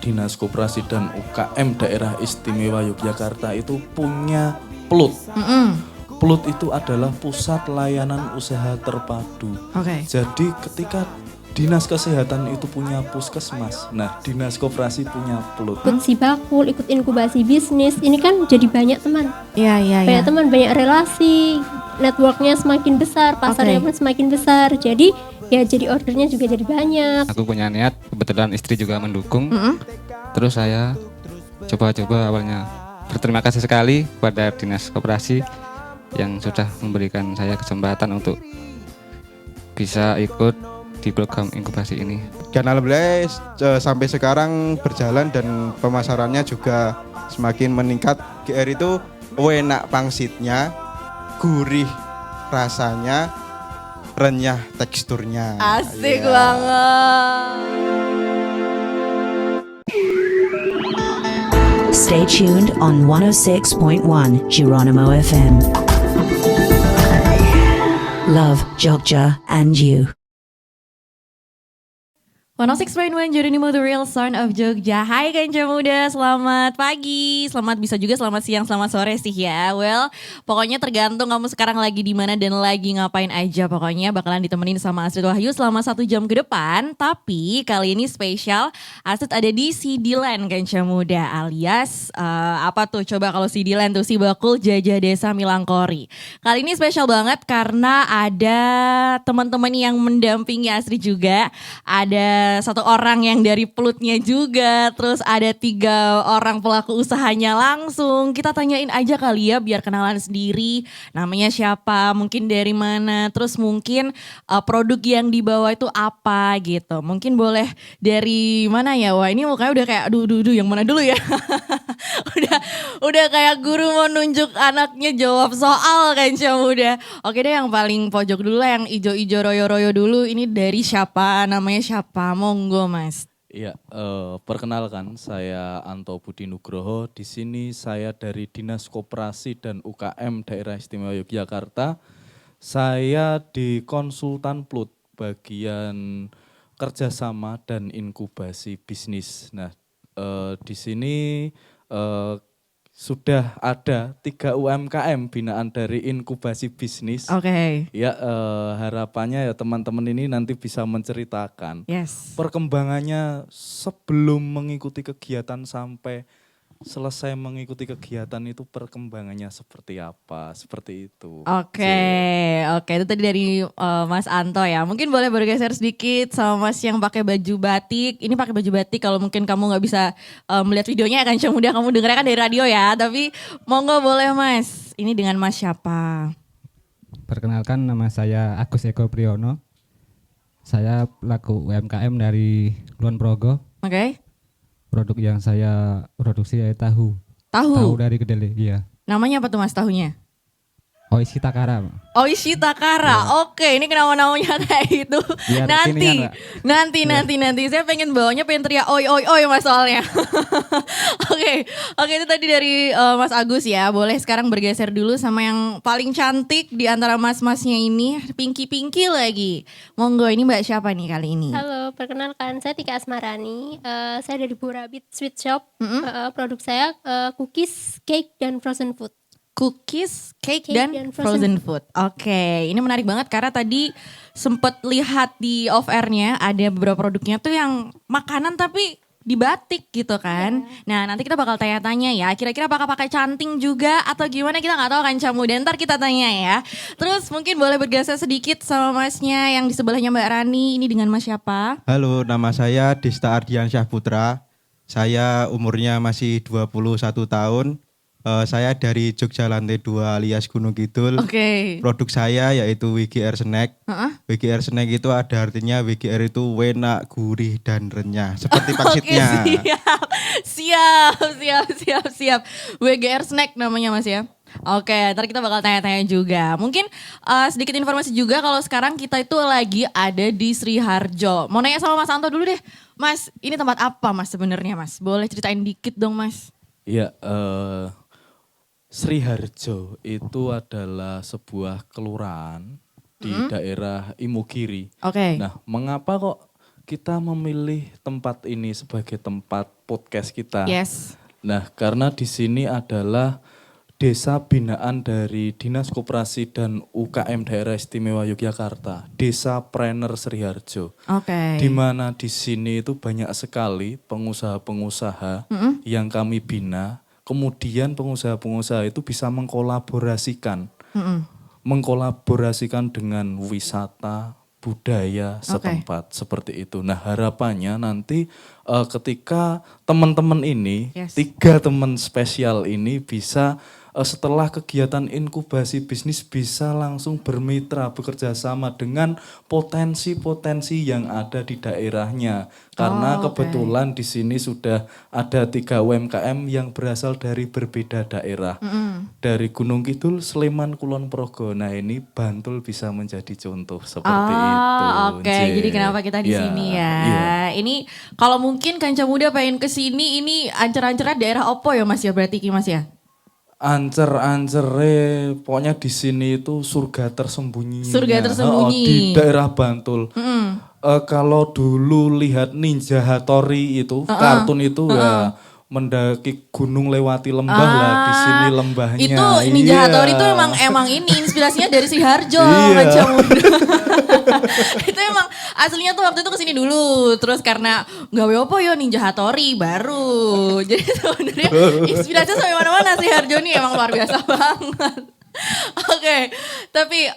Dinas Koperasi dan UKM Daerah Istimewa Yogyakarta itu punya PLUT. PLUT itu adalah Pusat Layanan Usaha Terpadu. Jadi ketika Dinas Kesehatan itu punya puskesmas, nah Dinas Koperasi punya PLUT. Ikut Sibakul, ikut inkubasi bisnis, ini kan jadi banyak teman. Banyak teman, banyak relasi, networknya semakin besar, pasarnya pun semakin besar. Jadi ya jadi ordernya juga jadi banyak. Aku punya niat, kebetulan istri juga mendukung. Terus saya coba-coba awalnya. Berterima kasih sekali kepada Dinas Koperasi yang sudah memberikan saya kesempatan untuk bisa ikut di program inkubasi ini. Dan alhamdulillah sampai sekarang berjalan dan pemasarannya juga semakin meningkat. GR itu enak pangsitnya, gurih rasanya, renyah teksturnya. Asik banget. Stay tuned on 106.1 Geronimo FM. Love Jogja and you. 106.1 Geronimo, the real son of Jogja. Hai Kanca Muda, selamat pagi, selamat bisa juga selamat siang, selamat sore sih ya. Well, pokoknya tergantung kamu sekarang lagi di mana dan lagi ngapain aja. Pokoknya bakalan ditemenin sama Astrid Wahyu selama 1 jam ke depan. Tapi kali ini spesial, Astrid ada di CD Land Kanca Muda, alias apa tuh? Coba kalau CD Land tuh Sibakul Jajah Desa Milangkori. Kali ini spesial banget karena ada teman-teman yang mendampingi Astrid juga. Ada satu orang yang dari pelutnya juga, terus ada 3 orang pelaku usahanya langsung. Kita tanyain aja kali ya biar kenalan sendiri, namanya siapa, mungkin dari mana, terus mungkin produk yang dibawa itu apa gitu. Mungkin boleh dari mana ya? Wah ini mukanya udah kayak aduh yang mana dulu ya? udah kayak guru mau nunjuk anaknya jawab soal Kanca Muda. Oke deh, yang paling pojok dulu lah, yang ijo-ijo royo-royo dulu. Ini dari siapa? Namanya siapa? Monggo Mas. Iya, perkenalkan saya Anto Budi Nugroho. Di sini saya dari Dinas Koperasi dan UKM Daerah Istimewa Yogyakarta. Saya di konsultan PLUT bagian kerjasama dan inkubasi bisnis. Nah, di sini sudah ada 3 UMKM binaan dari inkubasi bisnis. Ya, harapannya ya teman-teman ini nanti bisa menceritakan perkembangannya sebelum mengikuti kegiatan sampai selesai mengikuti kegiatan itu perkembangannya seperti apa, seperti itu. Oke, itu tadi dari Mas Anto ya. Mungkin boleh bergeser sedikit sama Mas yang pakai baju batik. Ini pakai baju batik, kalau mungkin kamu nggak bisa melihat videonya kan Kanca Muda, kamu dengarnya kan dari radio ya. Tapi monggo boleh Mas. Ini dengan Mas siapa? Perkenalkan, nama saya Agus Eko Priyono. Saya pelaku UMKM dari Kulon Progo. Produk yang saya produksi yaitu tahu. Tahu dari kedelai, iya. Namanya apa tuh Mas tahunya? Oishi Takara. Oishi Takara. Oke, ini kenapa namanya kayak gitu? Nanti. Saya pengen bawanya pengen teriak oi Mas soalnya. Oke, itu tadi dari Mas Agus ya. Boleh sekarang bergeser dulu sama yang paling cantik di antara mas-masnya ini, Pinky lagi. Monggo, ini Mbak siapa nih kali ini? Halo, perkenalkan saya Tika Asmarani. Saya dari Burabit Sweet Shop. Produk saya cookies, cake, dan frozen food. Cookies, cake, dan frozen food. Oke, ini menarik banget karena tadi sempet lihat di off airnya ada beberapa produknya tuh yang makanan tapi di batik gitu kan. Nah nanti kita bakal tanya-tanya ya, kira-kira apakah pakai canting juga atau gimana, kita nggak tahu kan Kanca Muda, ntar kita tanya ya. Terus mungkin boleh bergeser sedikit sama masnya yang di sebelahnya Mbak Rani. Ini dengan Mas siapa? Halo, nama saya Dista Ardiansyah Putra. Saya umurnya masih 21 tahun. Saya dari Jogja Lantai 2 alias Gunung Kidul. Produk saya yaitu WGR Snack. WGR Snack itu ada artinya WGR itu enak, gurih, dan renyah. Seperti pangsitnya. Siap. WGR Snack namanya Mas ya. Oke, ntar kita bakal tanya-tanya juga. Mungkin sedikit informasi juga kalau sekarang kita itu lagi ada di Sri Harjo. Mau nanya sama Mas Anto dulu deh. Mas, ini tempat apa Mas sebenarnya Mas? Boleh ceritain dikit dong Mas. Iya, Sri Harjo itu adalah sebuah kelurahan di daerah Imogiri. Oke. Nah, mengapa kok kita memilih tempat ini sebagai tempat podcast kita. Yes. Nah, karena di sini adalah desa binaan dari Dinas Koperasi dan UKM Daerah Istimewa Yogyakarta, Desa Prener Sriharjo. Oke. Di mana di sini itu banyak sekali pengusaha-pengusaha yang kami bina. Kemudian pengusaha-pengusaha itu bisa mengkolaborasikan dengan wisata, budaya setempat seperti itu. Nah, harapannya nanti ketika teman-teman ini, 3 teman spesial ini bisa setelah kegiatan inkubasi bisnis bisa langsung bermitra, bekerja sama dengan potensi-potensi yang ada di daerahnya. Karena kebetulan di sini sudah ada 3 UMKM yang berasal dari berbeda daerah. Dari Gunung Kidul, Sleman, Kulon Progo. Nah, ini Bantul bisa menjadi contoh seperti itu. Oke, jadi kenapa kita di sini ya? Ini kalau mungkin Kanca Muda pengen ke sini, ini ancer-ancernya daerah opo ya Mas ya, berarti Ki Mas ya? Ancer-ancere, pokoknya di sini itu surga tersembunyi. Surga tersembunyi. Di daerah Bantul. Kalau dulu lihat Ninja Hattori itu, kartun itu ya mendaki gunung lewati lembah lah, di sini lembahnya. Itu Ninja Hattori itu emang ini inspirasinya dari Sriharjo, Kanca Muda. Itu emang aslinya tuh waktu itu kesini dulu, terus karena gawe opo yo Ninja Hattori baru. Jadi sebenarnya inspirasinya sampai mana-mana Sriharjo nih emang luar biasa banget. Oke, tapi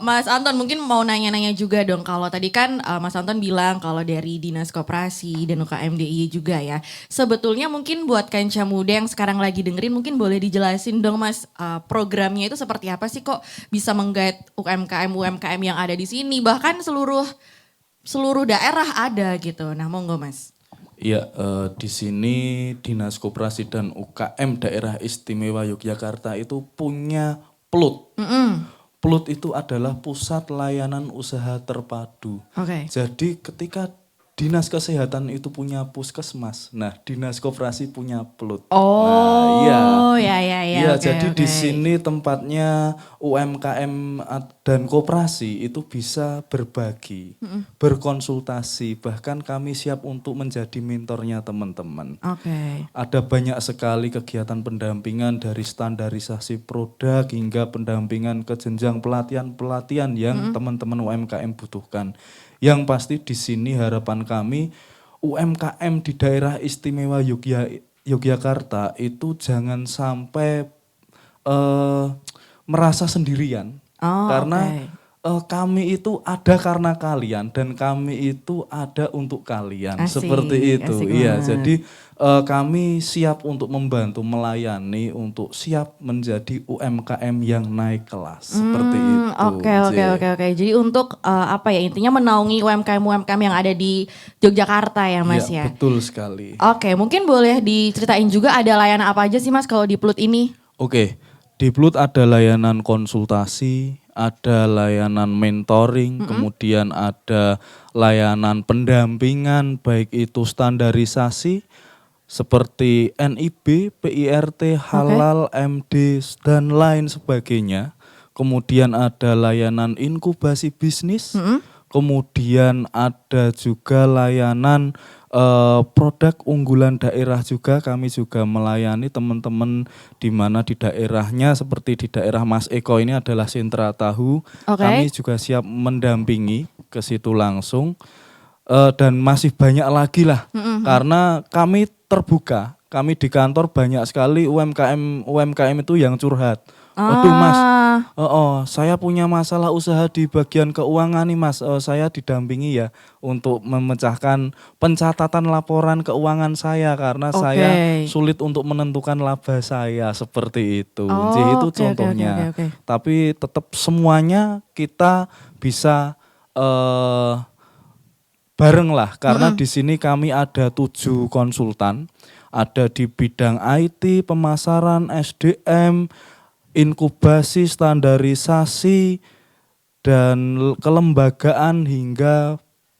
Mas Anton mungkin mau nanya-nanya juga dong. Kalau tadi kan Mas Anton bilang kalau dari Dinas Koperasi dan UKM DIY juga ya. Sebetulnya mungkin buat Kanca Muda yang sekarang lagi dengerin mungkin boleh dijelasin dong Mas, programnya itu seperti apa sih kok bisa menggait UMKM yang ada di sini, bahkan seluruh daerah ada gitu. Nah, monggo Mas. Iya, di sini Dinas Koperasi dan UKM Daerah Istimewa Yogyakarta itu punya PLUT. PLUT itu adalah Pusat Layanan Usaha Terpadu. Jadi ketika Dinas Kesehatan itu punya puskesmas, nah Dinas Koperasi punya PLUT. Jadi di sini tempatnya UMKM dan koperasi itu bisa berbagi, berkonsultasi, bahkan kami siap untuk menjadi mentornya teman-teman. Ada banyak sekali kegiatan pendampingan dari standarisasi produk hingga pendampingan ke jenjang pelatihan-pelatihan yang teman-teman UMKM butuhkan. Yang pasti di sini harapan kami UMKM di daerah istimewa Yogyakarta itu jangan sampai merasa sendirian. Karena kami itu ada karena kalian dan kami itu ada untuk kalian. Seperti itu. Iya, jadi kami siap untuk membantu, melayani, untuk siap menjadi UMKM yang naik kelas. Seperti itu. Oke. Jadi untuk intinya menaungi UMKM yang ada di Yogyakarta ya Mas ya. Betul sekali. Oke, mungkin boleh diceritain juga ada layanan apa aja sih Mas kalau di PLUT ini? Oke, di PLUT ada layanan konsultasi, ada layanan mentoring, kemudian ada layanan pendampingan baik itu standarisasi seperti NIB, PIRT, halal, MD dan lain sebagainya. Kemudian ada layanan inkubasi bisnis, kemudian ada juga layanan produk unggulan daerah juga. Kami juga melayani teman-teman di mana di daerahnya seperti di daerah Mas Eko ini adalah sentra tahu. Kami juga siap mendampingi ke situ langsung. Dan masih banyak lagi lah. Karena kami terbuka. Kami di kantor banyak sekali UMKM itu yang curhat. Waduh Mas, saya punya masalah usaha di bagian keuangan nih Mas, saya didampingi ya untuk memecahkan pencatatan laporan keuangan saya karena saya sulit untuk menentukan laba saya, seperti itu. Jadi itu contohnya. Tapi tetap semuanya kita bisa bareng lah karena di sini kami ada 7 konsultan, ada di bidang IT, pemasaran, SDM, inkubasi, standarisasi, dan kelembagaan hingga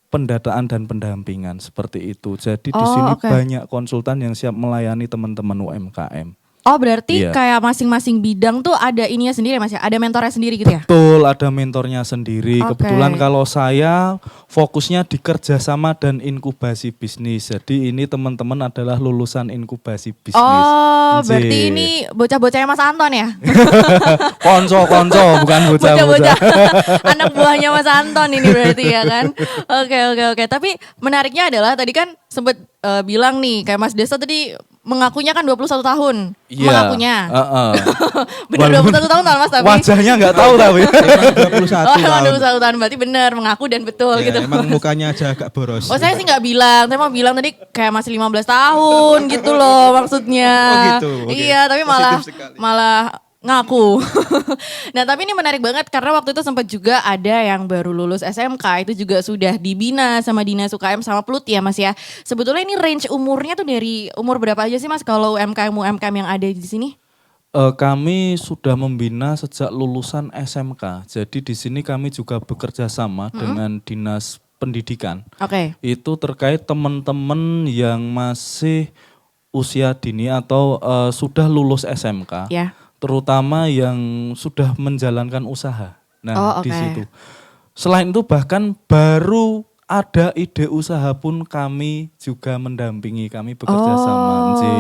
pendataan dan pendampingan seperti itu. Jadi di sini banyak konsultan yang siap melayani teman-teman UMKM. Oh berarti Iya. kayak masing-masing bidang tuh ada ininya sendiri Mas ya? Ada mentornya sendiri gitu ya? Betul, ada mentornya sendiri. Oke. Kebetulan kalau saya fokusnya di kerjasama dan inkubasi bisnis. Jadi ini teman-teman adalah lulusan inkubasi bisnis. Oh Nji. berarti ini bocah-bocahnya Mas Anton ya? Konco, bukan bocah-bocah. Bocah-bocah anak buahnya Mas Anton ini berarti ya kan? Oke. Tapi menariknya adalah tadi kan sempet bilang nih kayak Mas Desa tadi mengakunya kan 21 tahun. Iya. Mengakunya. Bener Walaupun 21 tahun Mas tapi. Wajahnya nggak tahu tapi. Emang 21 Oh emang tahun. 21 tahun berarti bener mengaku dan betul Ya, gitu. emang mukanya aja agak boros. Oh saya sih nggak bilang, saya mau bilang tadi kayak masih 15 tahun gitu loh maksudnya. Oh gitu, oke. Iya tapi Positif sekali. malah ngaku. Nah tapi ini menarik banget karena waktu itu sempat juga ada yang baru lulus SMK itu juga sudah dibina sama Dinas UKM sama Plut ya Mas ya. Sebetulnya ini range umurnya tuh dari umur berapa aja sih Mas kalau UMKM yang ada di sini? Kami sudah membina sejak lulusan SMK. Jadi di sini kami juga bekerja sama dengan Dinas Pendidikan. Oke. Itu terkait teman-teman yang masih usia dini atau sudah lulus SMK. Ya. Terutama yang sudah menjalankan usaha. Nah, Oh, di oke. situ. Selain itu bahkan baru ada ide usaha pun kami juga mendampingi, kami bekerja sama. Nji.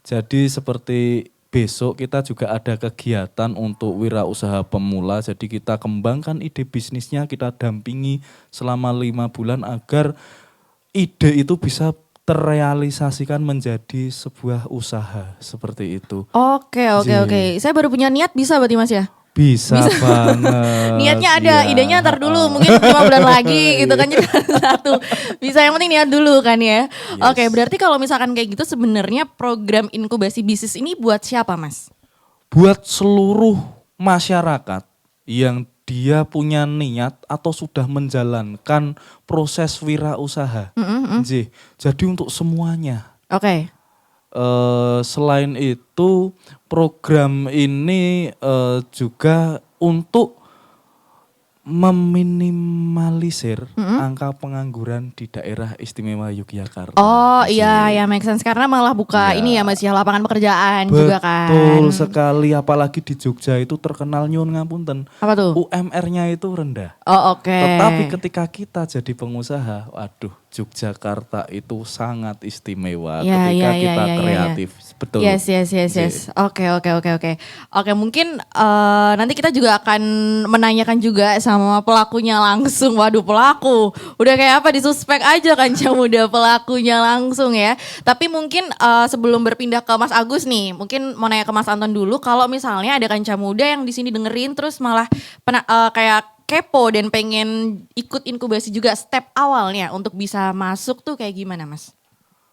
Jadi seperti besok kita juga ada kegiatan untuk wirausaha pemula. Jadi kita kembangkan ide bisnisnya, kita dampingi selama 5 bulan agar ide itu bisa terrealisasikan menjadi sebuah usaha seperti itu. Oke. Ji. Saya baru punya niat bisa berarti Mas ya? Bisa banget. Niatnya ada, Iya. idenya ntar dulu, mungkin 5 bulan lagi gitu kan jadi satu. Bisa yang penting niat dulu kan ya. Oke, berarti kalau misalkan kayak gitu sebenarnya program inkubasi bisnis ini buat siapa Mas? Buat seluruh masyarakat yang dia punya niat atau sudah menjalankan proses wirausaha. Nji. Jadi untuk semuanya. Oke. Selain itu program ini juga untuk meminimalisir angka pengangguran di daerah istimewa Yogyakarta. Oh Nji. iya ya make sense karena malah buka Iya. ini ya Mas ya lapangan pekerjaan juga kan. Betul sekali, apalagi di Jogja itu terkenal nyuwun ngapunten. Apa tuh? UMR-nya itu rendah. Oh oke. Tetapi ketika kita jadi pengusaha, waduh, Yogyakarta itu sangat istimewa Ya, ketika ya, ya, kita ya, ya, kreatif. Betul. Yes. Oke. Oke, mungkin nanti kita juga akan menanyakan juga sama pelakunya langsung. Waduh, pelaku. Udah kayak apa disuspek aja kan Muda pelakunya langsung ya. Tapi mungkin sebelum berpindah ke Mas Agus nih, mungkin mau nanya ke Mas Anton dulu kalau misalnya ada Kanca Muda yang di sini dengerin terus malah kayak kepo dan pengen ikut inkubasi juga step awalnya untuk bisa masuk tuh kayak gimana Mas?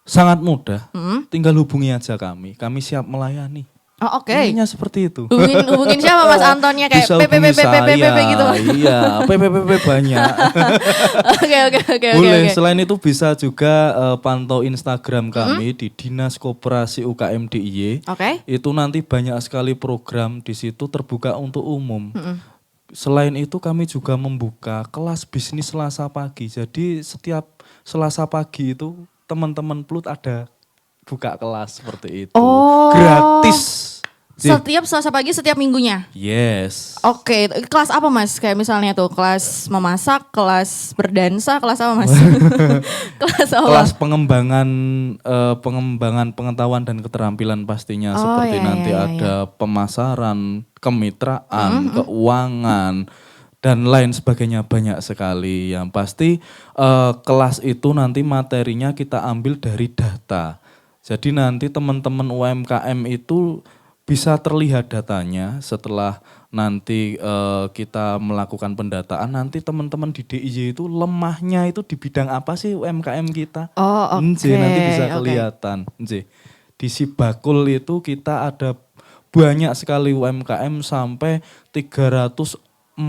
Sangat mudah. Tinggal hubungi aja kami. Kami siap melayani. Oh oke. Intinya seperti itu. Hubungin siapa Mas Antonnya kayak Bisa hubungi PPP gitu. Iya, PPP banyak. Oke. Boleh. Selain itu bisa juga pantau Instagram kami di Dinas Koperasi UKM DIY. Oke. Itu nanti banyak sekali program di situ terbuka untuk umum. Selain itu kami juga membuka kelas bisnis Selasa pagi. Jadi setiap Selasa pagi itu teman-teman Plut ada buka kelas seperti itu. Oh. Gratis. Setiap Selasa pagi setiap minggunya. Yes. Oke, kelas apa Mas? Kayak misalnya tuh kelas memasak, kelas berdansa, kelas apa Mas? Kelas apa? Kelas pengembangan pengetahuan dan keterampilan pastinya Oh, seperti iya, nanti iya, ada pemasaran, kemitraan, keuangan dan lain sebagainya banyak sekali. Yang pasti kelas itu nanti materinya kita ambil dari data. Jadi nanti teman-teman UMKM itu bisa terlihat datanya setelah nanti kita melakukan pendataan. Nanti teman-teman di DIY itu lemahnya itu di bidang apa sih UMKM kita? Oh, oke. Nje, nanti bisa Oke. kelihatan. Nje. Di Sibakul itu kita ada banyak sekali UMKM sampai 346.000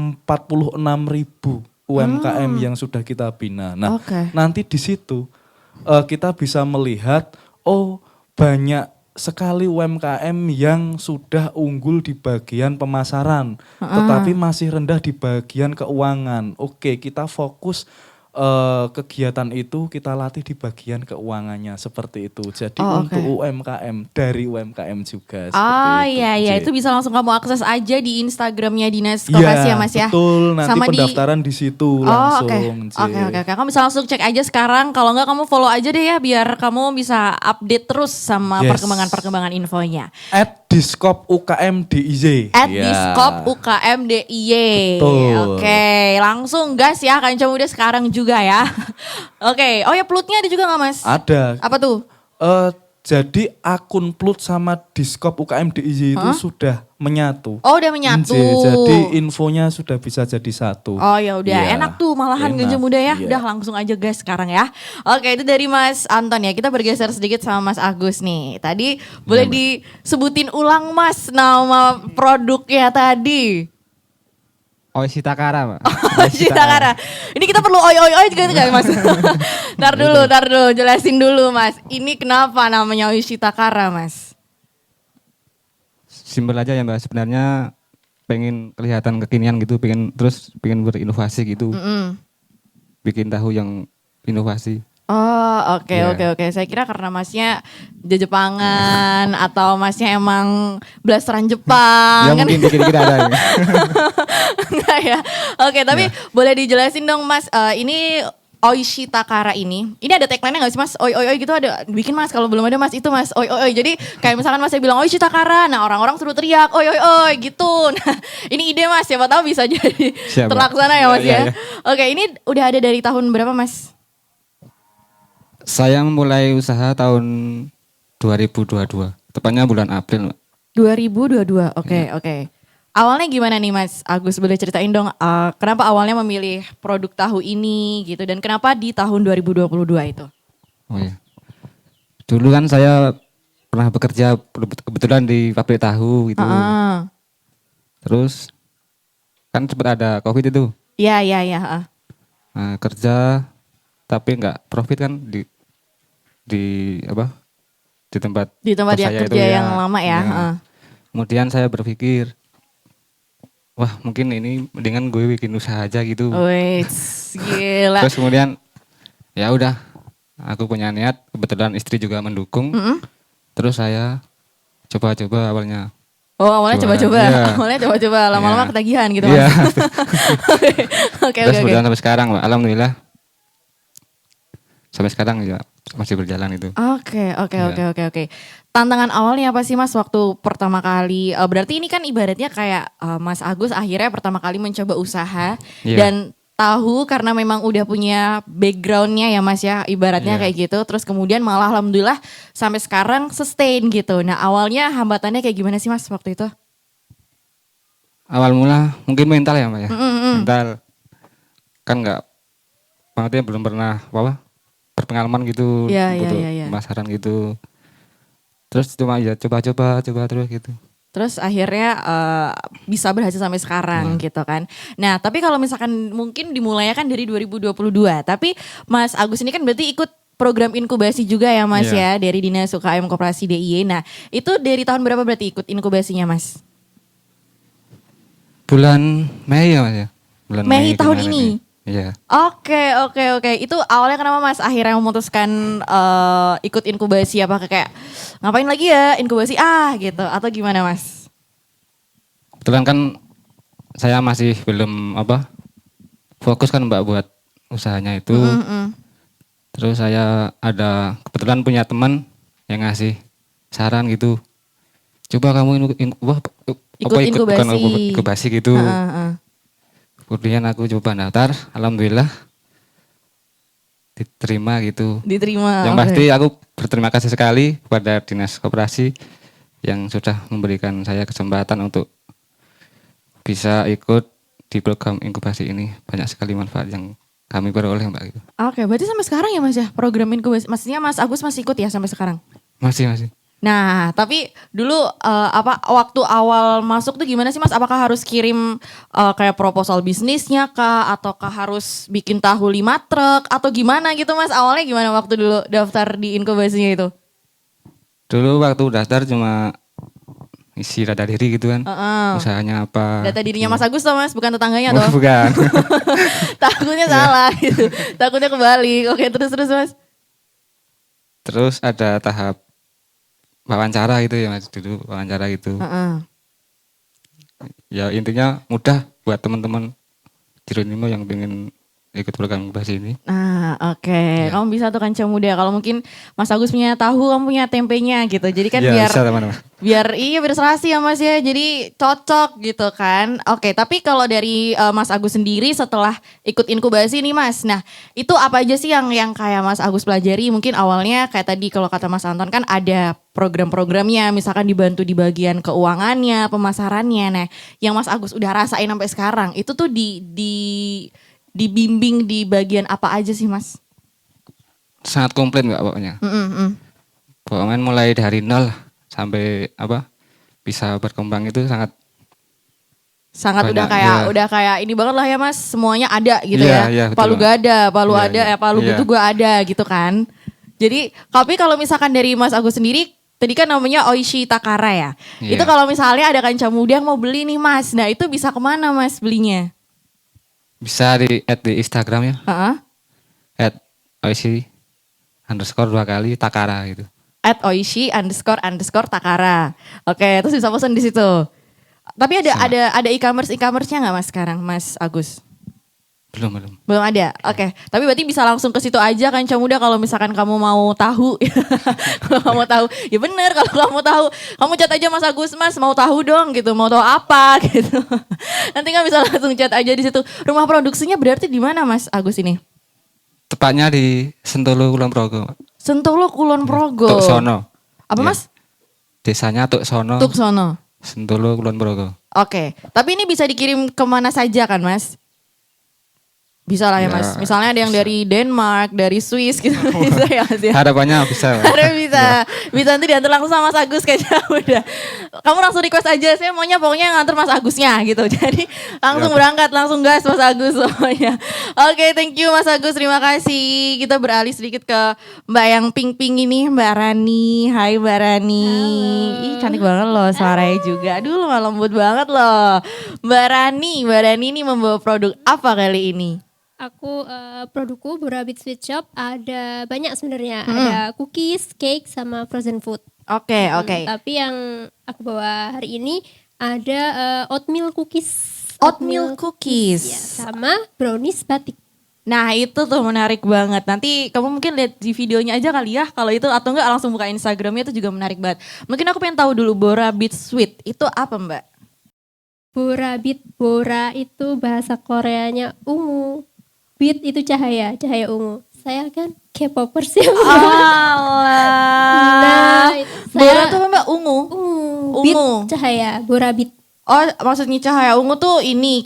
UMKM yang sudah kita bina. Nah, Oke. nanti di situ kita bisa melihat banyak sekali UMKM yang sudah unggul di bagian pemasaran, tetapi masih rendah di bagian keuangan. Oke, kita fokus kegiatan itu kita latih di bagian keuangannya seperti itu. Jadi untuk UMKM dari UMKM juga. Iya, itu bisa langsung kamu akses aja di Instagramnya Dinas Koperasi ya Mas ya. Betul, nanti sama pendaftaran di situ langsung. Oke. Kamu bisa langsung cek aja sekarang. Kalau enggak kamu follow aja deh ya biar kamu bisa update terus sama perkembangan infonya. @diskop UKM DIY. @diskop UKM DIY. Betul. Oke, langsung gas ya Kanca Muda sekarang juga ya. Oke, oh ya plutnya ada juga nggak Mas? Ada. Apa tuh? Jadi akun Plut sama Diskop UKM DIY itu sudah menyatu. Oh udah menyatu. Jadi infonya sudah bisa jadi satu. Oh ya udah enak tuh malahan Kanca Muda ya. Udah langsung aja gas sekarang ya. Oke itu dari Mas Anton ya. Kita bergeser sedikit sama Mas Agus nih. Tadi boleh disebutin ulang Mas nama produknya tadi. Oishi Takara, Pak. Oishi Takara. Ini kita perlu oi juga enggak Mas? Tar dulu, jelasin dulu Mas. Ini kenapa namanya Oishi Takara Mas? Simpel aja ya Mbak, sebenarnya pengen kelihatan kekinian gitu, pengen berinovasi gitu. Bikin tahu yang inovasi. Oh oke. Saya kira karena Masnya Jepangan atau Masnya emang blasteran Jepang. Ya kan? Mungkin dikit-dikit ada. Enggak ya. Oke tapi boleh dijelasin dong Mas, ini Oishi Takara ini ada tagline-nya gak sih Mas? Oi gitu ada, bikin Mas kalau belum ada Mas itu Mas. Oi. Jadi kayak misalkan Mas bilang Oishi Takara, nah orang-orang suruh teriak oi gitu. Nah ini ide Mas, siapa tahu bisa jadi terlaksana ya Mas ya. Oke ini udah ada dari tahun berapa Mas? Saya mulai usaha tahun 2022, tepatnya bulan April. 2022, oke. Awalnya gimana nih Mas Agus, boleh ceritain dong kenapa awalnya memilih produk tahu ini gitu dan kenapa di tahun 2022 itu? Oh ya, dulu kan saya pernah bekerja kebetulan di pabrik tahu gitu. Terus kan sempat ada COVID itu. Iya. Nah, kerja tapi nggak profit kan di tempat dia kerja yang lama ya. Kemudian saya berpikir, wah mungkin ini mendingan gue bikin usaha aja gitu. Wih, gila. Terus kemudian ya udah, aku punya niat, kebetulan istri juga mendukung. Terus saya coba-coba awalnya. Oh awalnya coba-coba, awalnya coba-coba, lama-lama ketagihan gitu Mas. Oke. Terus kemudian sampai sekarang, alhamdulillah. Sampai sekarang ya masih berjalan itu. Oke. Tantangan awalnya apa sih Mas waktu pertama kali? Berarti ini kan ibaratnya kayak Mas Agus akhirnya pertama kali mencoba usaha dan tahu karena memang udah punya backgroundnya ya Mas ya, ibaratnya kayak gitu. Terus kemudian malah alhamdulillah sampai sekarang sustain gitu. Nah awalnya hambatannya kayak gimana sih Mas waktu itu? Awal mula mungkin mental ya Mbak ya. Mental kan maksudnya belum pernah berpengalaman gitu untuk pemasaran gitu. Terus cuma coba terus gitu. Terus akhirnya bisa berhasil sampai sekarang gitu kan. Nah tapi kalau misalkan mungkin dimulainya kan dari 2022. Tapi Mas Agus ini kan berarti ikut program inkubasi juga ya Mas ya. Dari Dinas UKM Koperasi DIY. Nah itu dari tahun berapa berarti ikut inkubasinya Mas? Bulan Mei ya Mas ya. Bulan Mei tahun ini? Iya. Oke. Itu awalnya kenapa Mas akhirnya memutuskan ikut inkubasi, apa kayak ngapain lagi ya inkubasi gitu atau gimana Mas? Kebetulan kan saya masih belum fokus kan Mbak buat usahanya itu. Terus saya kebetulan punya teman yang ngasih saran gitu. Coba kamu ikut inkubasi gitu. Kemudian aku coba daftar, alhamdulillah diterima gitu. Yang pasti aku berterima kasih sekali kepada Dinas Koperasi yang sudah memberikan saya kesempatan untuk bisa ikut di program inkubasi ini. Banyak sekali manfaat yang kami peroleh Mbak gitu. Oke, berarti sampai sekarang ya Mas ya program inkubasi. Maksudnya Mas Agus masih ikut ya sampai sekarang? Masih. Nah, tapi dulu waktu awal masuk tuh gimana sih Mas? Apakah harus kirim kayak proposal bisnisnya kah? Ataukah harus bikin tahu 5 truk? Atau gimana gitu Mas? Awalnya gimana waktu dulu daftar di inkubasinya itu? Dulu waktu daftar cuma isi data diri gitu kan. Usahanya apa. Data dirinya Mas Agus toh Mas, bukan tetangganya Oh, toh. bukan. Takutnya salah gitu. Takutnya kebalik. Oke, terus Mas. Terus ada tahap wawancara gitu ya Mas, dulu wawancara gitu. Ya intinya mudah buat teman-teman Jeronimo yang pengen ikut program inkubasi ini. Nah, oke. Kamu bisa tuh Kanca Muda. Kalau mungkin Mas Agus punya tahu, kamu punya tempenya gitu. Jadi kan Ya, biar bisa, teman-teman. biar serasi ya Mas ya. Jadi cocok gitu kan. Oke, tapi kalau dari Mas Agus sendiri setelah ikut inkubasi nih Mas. Nah, itu apa aja sih yang kayak Mas Agus pelajari? Mungkin awalnya kayak tadi kalau kata Mas Anton kan ada program-programnya, misalkan dibantu di bagian keuangannya, pemasarannya. Nah, yang Mas Agus udah rasain sampai sekarang itu tuh dibimbing di bagian apa aja sih Mas? Sangat komplit Mbak pokoknya. Pokoknya mulai dari nol sampai bisa berkembang itu sangat udah banyak, kayak ini banget lah ya Mas, semuanya ada gitu Iya, ya. iya, betul, Palu Mbak. gak ada, palu Iya, ada, iya. palu Iya. butuh gua ada gitu kan. Jadi tapi kalau misalkan dari Mas Agus sendiri tadi kan namanya Oishi Takara ya. Iya. Itu kalau misalnya ada Kanca Muda yang mau beli nih Mas. Nah, itu bisa kemana Mas belinya? Bisa di Instagram ya. Heeh. @oishi_2 Takara gitu. @oishi__takara. Oke, terus bisa pesan di situ. Tapi ada e-commerce-nya nggak Mas sekarang, Mas Agus? Belum. Belum ada. Oke. Tapi berarti bisa langsung ke situ aja Kanca Muda kalau misalkan kamu mau tahu. Kalau kamu mau tahu. Ya bener kalau kamu tahu. Kamu chat aja Mas Agus, Mas mau tahu dong gitu. Mau tahu apa gitu. Nanti kan bisa langsung chat aja di situ. Rumah produksinya berarti di mana Mas Agus ini? Tepatnya di Sentolo Kulon Progo. Sentolo Kulon Progo. Tuksono. Apa Iya. Mas? Desanya Tuksono. Tuksono. Sentolo Kulon Progo. Oke. Tapi ini bisa dikirim kemana saja kan Mas? Bisa lah ya Ya, Mas. Misalnya ada yang bisa. dari Denmark, dari Swiss gitu. Bisa ya Mas ya? Harapannya bisa. Ada bisa nanti diantar langsung sama Mas Agus kayaknya udah. Kamu langsung request aja, saya maunya pokoknya nganter Mas Agusnya gitu. Jadi langsung berangkat, langsung gas Mas Agus semuanya. Oke, thank you Mas Agus, terima kasih. Kita beralih sedikit ke Mbak yang pink-pink ini, Mbak Rani. Hai Mbak Rani. Ih, cantik banget loh suaranya juga. Aduh, lembut banget loh. Mbak Rani ini membawa produk apa kali ini? Aku produkku Borabit Sweet Shop ada banyak sebenarnya. Ada cookies, cake, sama frozen food. Oke. Tapi yang aku bawa hari ini ada oatmeal cookies. Oatmeal cookies. Ya, sama brownies batik. Nah itu tuh menarik banget. Nanti kamu mungkin lihat di videonya aja kali ya. Kalau itu atau enggak langsung buka Instagramnya itu juga menarik banget. Mungkin aku pengen tahu dulu Borabit Sweet itu apa Mbak? Bora itu bahasa Koreanya ungu. Bit itu cahaya ungu. Saya kan K-popers ya. Alah. Bora tuh apa Mbak? Ungu? Bit Ungu. cahaya, Borabit. Oh maksudnya cahaya ungu tuh ini.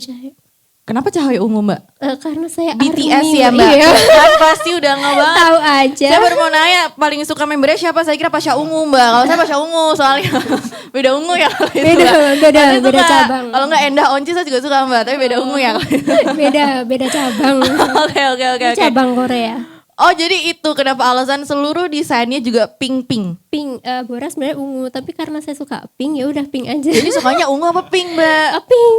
Kenapa cahaya ungu Mbak? Karena saya BTS ARMY, ya Mbak? Iya. Kan pasti udah ngebahas. Tahu aja. Saya baru mau nanya paling suka membernya siapa? Saya kira Pasha Ungu Mbak. Kalau saya Pasha Ungu soalnya beda ungu ya. Kalau itu, Beda, Mbak. beda, Saya beda suka. cabang. Kalau enggak Endah Onci saya juga suka Mbak. Tapi beda ungu ya. Kalau itu. beda cabang. Oke. Cabang Korea. Oh jadi itu kenapa alasan seluruh desainnya juga pink. Pink, Bora sebenarnya ungu, tapi karena saya suka pink ya udah pink aja. Jadi sukanya ungu apa pink Mbak? Pink.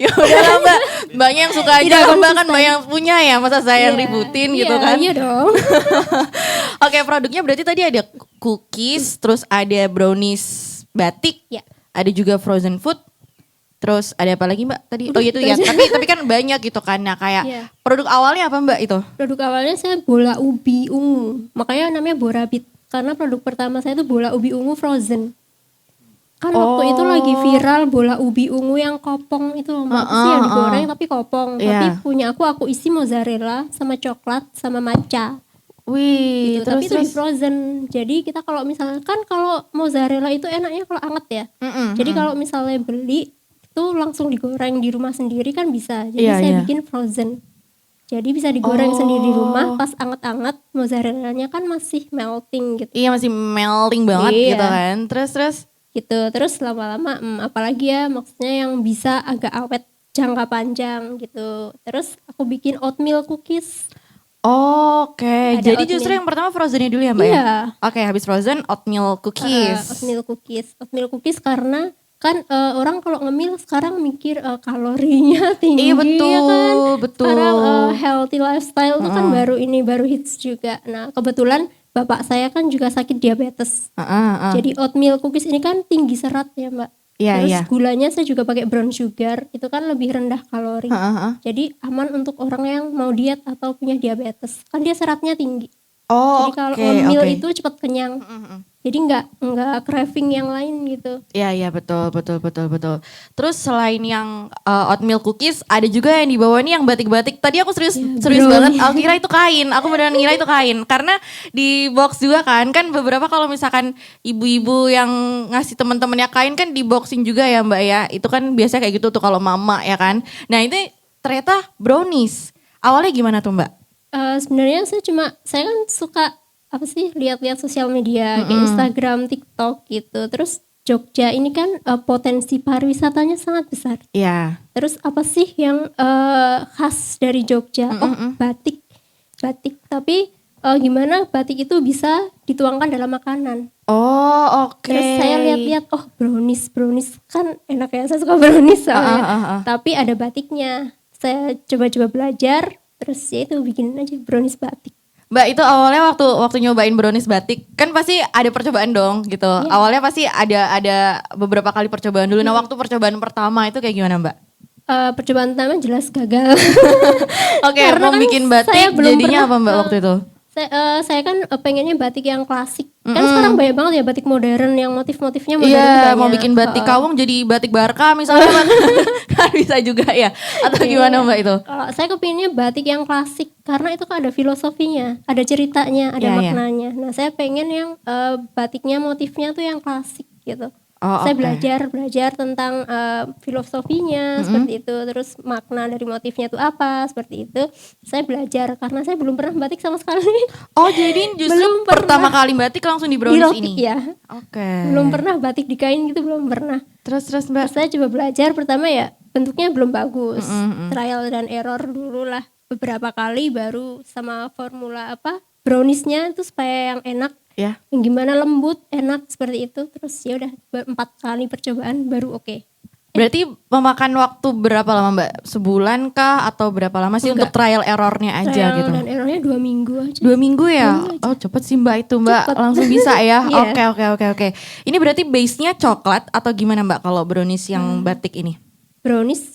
Ya udah lah Mbak. Mbaknya yang suka aja Tidak Mbak kan konsisten. Mbak yang punya ya. Masa saya yang Iya, ributin iya, gitu kan. Iya dong. Oke produknya berarti tadi ada cookies, terus ada brownies batik, Ya. ada juga frozen food, terus ada apa lagi Mbak tadi? Udah, Oh itu itu ya. aja. Tapi kan banyak gitu kan. Nah kayak Iya. produk awalnya apa Mbak itu? Produk awalnya saya bola ubi ungu, makanya namanya Borabit. Karena produk pertama saya itu bola ubi ungu frozen. Kan waktu itu lagi viral bola ubi ungu yang kopong itu loh, Mbak. Apa sih yang digoreng tapi kopong. Iya. Tapi punya aku isi mozzarella sama coklat sama matcha. Wih, Gitu. Tapi itu di frozen. Jadi kita kalau misalkan kalau mozzarella itu enaknya kalau anget ya. Jadi kalau misalnya beli itu langsung digoreng di rumah sendiri kan bisa. Jadi Iya, saya iya. bikin frozen. Jadi bisa digoreng sendiri di rumah pas anget-anget mozzarellanya kan masih melting gitu. Iya masih melting banget Iya. gitu kan. Terus Gitu. Terus lama-lama apalagi ya maksudnya yang bisa agak awet jangka panjang gitu. Terus aku bikin oatmeal cookies. Oke, Ada jadi oatmeal. justru yang pertama frozennya dulu ya Mbak Iya. ya? Oke, habis frozen oatmeal cookies. Oatmeal cookies karena kan orang kalau ngemil sekarang mikir kalorinya tinggi Iya betul, ya kan. betul. Sekarang healthy lifestyle itu kan baru hits juga. Nah kebetulan bapak saya kan juga sakit diabetes. Jadi oatmeal cookies ini kan tinggi serat ya Mbak. Iya, Terus iya. gulanya saya juga pakai brown sugar, itu kan lebih rendah kalori. Jadi aman untuk orang yang mau diet atau punya diabetes. Kan dia seratnya tinggi. Oh, Jadi kalau oke, oatmeal oke. itu cepat kenyang. Jadi nggak craving yang lain gitu. Iya betul. Terus selain yang oatmeal cookies, ada juga yang di bawah ini yang batik-batik. Tadi aku serius brownie. banget. Aku kira itu kain. Aku beneran ngira itu kain. Karena di box juga kan beberapa kalau misalkan ibu-ibu yang ngasih teman-temannya kain kan di boxing juga ya Mbak ya. Itu kan biasanya kayak gitu tuh kalau mama ya kan. Nah ini ternyata brownies. Awalnya gimana tuh Mbak? Sebenarnya saya kan suka apa sih lihat-lihat sosial media kayak Instagram, TikTok gitu. Terus Jogja ini kan potensi pariwisatanya sangat besar. Iya. Terus apa sih yang khas dari Jogja? Batik. Tapi gimana batik itu bisa dituangkan dalam makanan? Oh oke. Terus saya lihat-lihat, brownies kan enak ya, saya suka brownies soalnya. Tapi ada batiknya. Saya coba-coba belajar, terus ya itu bikin aja brownies batik. Mbak itu awalnya waktu nyobain brownies batik kan pasti ada percobaan dong gitu. Awalnya pasti ada beberapa kali percobaan dulu. Nah waktu percobaan pertama itu kayak gimana Mbak? Percobaan pertama jelas gagal. Oke, Karena mau kan bikin saya batik belum jadinya pernah, apa Mbak waktu itu? Saya kan pengennya batik yang klasik. Kan sekarang banyak banget ya batik modern yang motif-motifnya modern Iya, banyak. mau bikin batik kawung jadi batik Barca misalnya kan bisa juga ya. Atau gimana Mbak itu? Kalau saya kepinginnya batik yang klasik karena itu kan ada filosofinya, ada ceritanya, ada Iya, iya. maknanya. Nah saya pengen yang batiknya motifnya tuh yang klasik gitu. Oh, Saya oke. belajar tentang filosofinya seperti itu, terus makna dari motifnya itu apa seperti itu. Saya belajar karena saya belum pernah batik sama sekali. Oh jadi justru Belum pertama pernah. kali batik langsung di Di brownies roti, ini? ya. Oke. Belum pernah batik di kain gitu, belum pernah. Terus Mbak? Saya coba belajar pertama ya bentuknya belum bagus, trial dan error dulu lah beberapa kali baru sama formula browniesnya itu supaya yang enak, Ya. yang gimana lembut enak seperti itu. Terus ya udah 4 kali percobaan baru oke. Berarti memakan waktu berapa lama Mbak? Sebulan kah atau berapa lama sih untuk trial errornya aja Trial gitu? dan errornya 2 minggu aja. 2 minggu ya? Oh cepet sih Mbak itu Mbak, Cepet. langsung bisa ya? Iya. Oke. Ini berarti base-nya coklat atau gimana Mbak kalau brownies yang batik ini? Brownies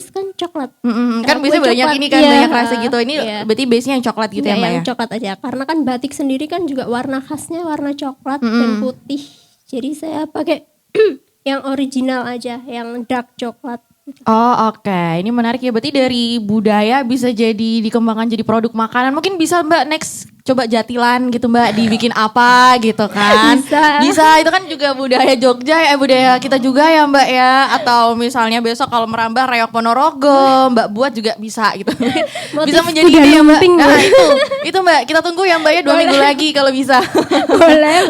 kan coklat. Kan Kue biasanya banyak coklat, ini kan iya, banyak rasa gitu. Ini iya. berarti base-nya yang coklat gitu ya Nggak Mbak yang ya? coklat aja karena kan batik sendiri kan juga warna khasnya warna coklat dan putih. Jadi saya pakai yang original aja, yang dark coklat. Oh oke, ini menarik ya. Berarti dari budaya bisa jadi dikembangkan jadi produk makanan. Mungkin bisa Mbak next coba Jatilan gitu Mbak, dibikin apa gitu kan? Bisa, itu kan juga budaya Jogja ya, budaya kita juga ya Mbak ya. Atau misalnya besok kalau merambah reok Ponorogo, Mbak buat juga bisa gitu. Bisa menjadi kuda ide ya Mbak. lumping, Nah, Mbak. itu Mbak, kita tunggu ya Mbak ya 2 minggu lagi kalau bisa. boleh.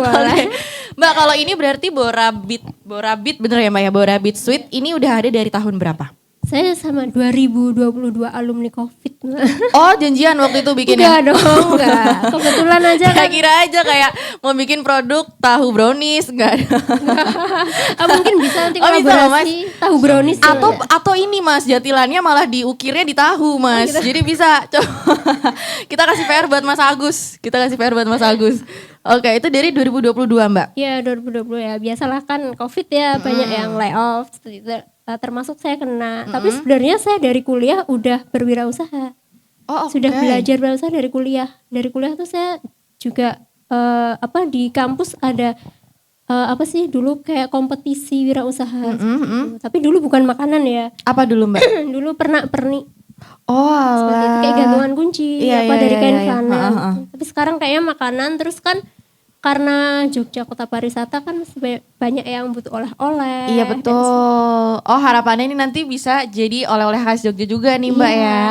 Mbak kalau ini berarti Borabit bener ya Mbak ya, Borabit Sweet ini udah ada dari tahun berapa? Saya sama 2022 alumni COVID. Oh janjian waktu itu bikinnya? Enggak dong, enggak. Kebetulan aja Saya kan. kira aja kayak mau bikin produk tahu brownies enggak ada. Mungkin bisa nanti Oh, bisa loh, Mas. kolaborasi tahu brownies. Atau ini Mas, jatilannya malah diukirnya di tahu Mas. Jadi bisa coba kita kasih PR buat Mas Agus. Oke, itu dari 2022 Mbak. Ya 2020 ya, biasalah kan COVID ya, banyak yang layoff seperti itu. Termasuk saya kena. Tapi sebenarnya saya dari kuliah udah berwirausaha. Oh, Sudah belajar berwirausaha dari kuliah. Dari kuliah tuh saya juga di kampus ada dulu kayak kompetisi wirausaha. Gitu. Tapi dulu bukan makanan ya. Apa dulu Mbak? Dulu pernak-pernik. Oh Seperti itu, kayak gantungan kunci Iya, dari iya, kain iya. flanel. Tapi sekarang kayaknya makanan, terus kan karena Jogja kota pariwisata kan masih banyak yang butuh oleh-oleh. Iya betul. Oh harapannya ini nanti bisa jadi oleh-oleh khas Jogja juga nih Mbak Iya. ya.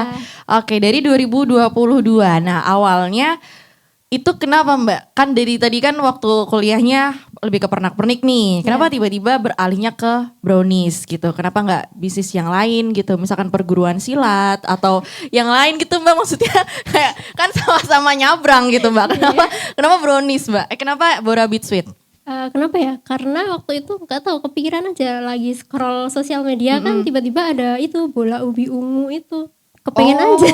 Oke dari 2022. Nah awalnya itu kenapa Mbak? Kan dari tadi kan waktu kuliahnya lebih ke pernak-pernik nih. Kenapa tiba-tiba beralihnya ke brownies gitu? Kenapa nggak bisnis yang lain gitu? Misalkan perguruan silat atau yang lain gitu Mbak, maksudnya kayak kan sama-sama nyabrang gitu Mbak. Kenapa brownies Mbak? Kenapa Bora Beat Sweet? Kenapa ya? Karena waktu itu nggak tahu, kepikiran aja lagi scroll sosial media kan tiba-tiba ada itu bola ubi ungu itu. Kepengen aja.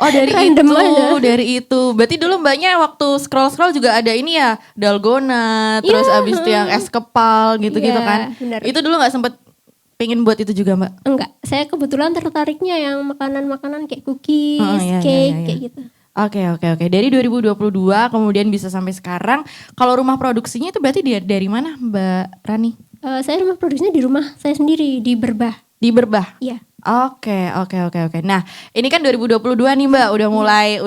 Oh dari Random itu, aja. dari itu. Berarti dulu Mbaknya waktu scroll-scroll juga ada ini ya, dalgona, terus abis itu yang es kepal gitu-gitu Iya, kan. benar. Itu dulu gak sempet pengen buat itu juga Mbak? Enggak, saya kebetulan tertariknya yang makanan-makanan kayak cookies, iya, cake, iya. kayak gitu. Oke. Dari 2022 kemudian bisa sampai sekarang. Kalau rumah produksinya itu berarti dari mana Mbak Rani? Saya rumah produksinya di rumah saya sendiri, di Berbah. Di Berbah? Iya. Oke. Nah, ini kan 2022 nih Mbak,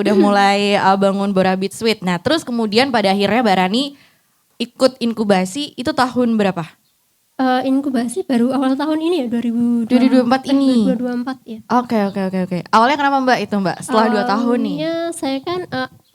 udah mulai bangun Bora Beat Sweet. Nah, terus kemudian pada akhirnya Mbak Rani ikut inkubasi itu tahun berapa? Inkubasi baru awal tahun ini ya, 2024 ini. 2024 ya. Oke. Awalnya kenapa Mbak itu Mbak? Setelah 2 tahun nih. Awalnya saya kan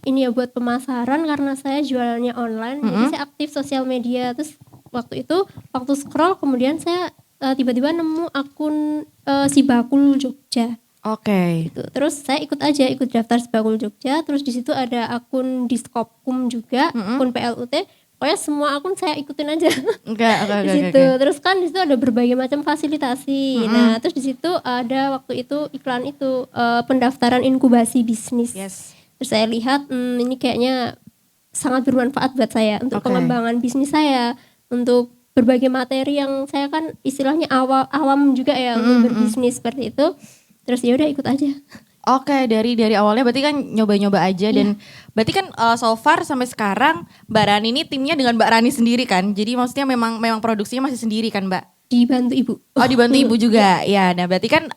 ini ya buat pemasaran karena saya jualannya online, jadi saya aktif sosial media. Terus waktu scroll kemudian saya tiba-tiba nemu akun Sibakul Jogja. Oke. Gitu. Terus saya ikut daftar Sibakul Jogja. Terus di situ ada akun Diskopkum juga, akun PLUT. Pokoknya semua akun saya ikutin aja. Oke. Di situ. Terus kan di situ ada berbagai macam fasilitasi. Nah, terus di situ ada waktu itu iklan itu pendaftaran inkubasi bisnis. Yes. Terus saya lihat ini kayaknya sangat bermanfaat buat saya untuk pengembangan bisnis saya, untuk berbagai materi yang saya kan istilahnya awam juga ya untuk berbisnis seperti itu. Terus ya udah ikut aja. Oke, dari awalnya berarti kan nyoba-nyoba aja dan berarti kan so far sampai sekarang Mbak Rani ini timnya dengan Mbak Rani sendiri kan. Jadi maksudnya memang produksinya masih sendiri kan Mbak? Dibantu ibu. Oh dibantu ibu juga. Ya, nah berarti kan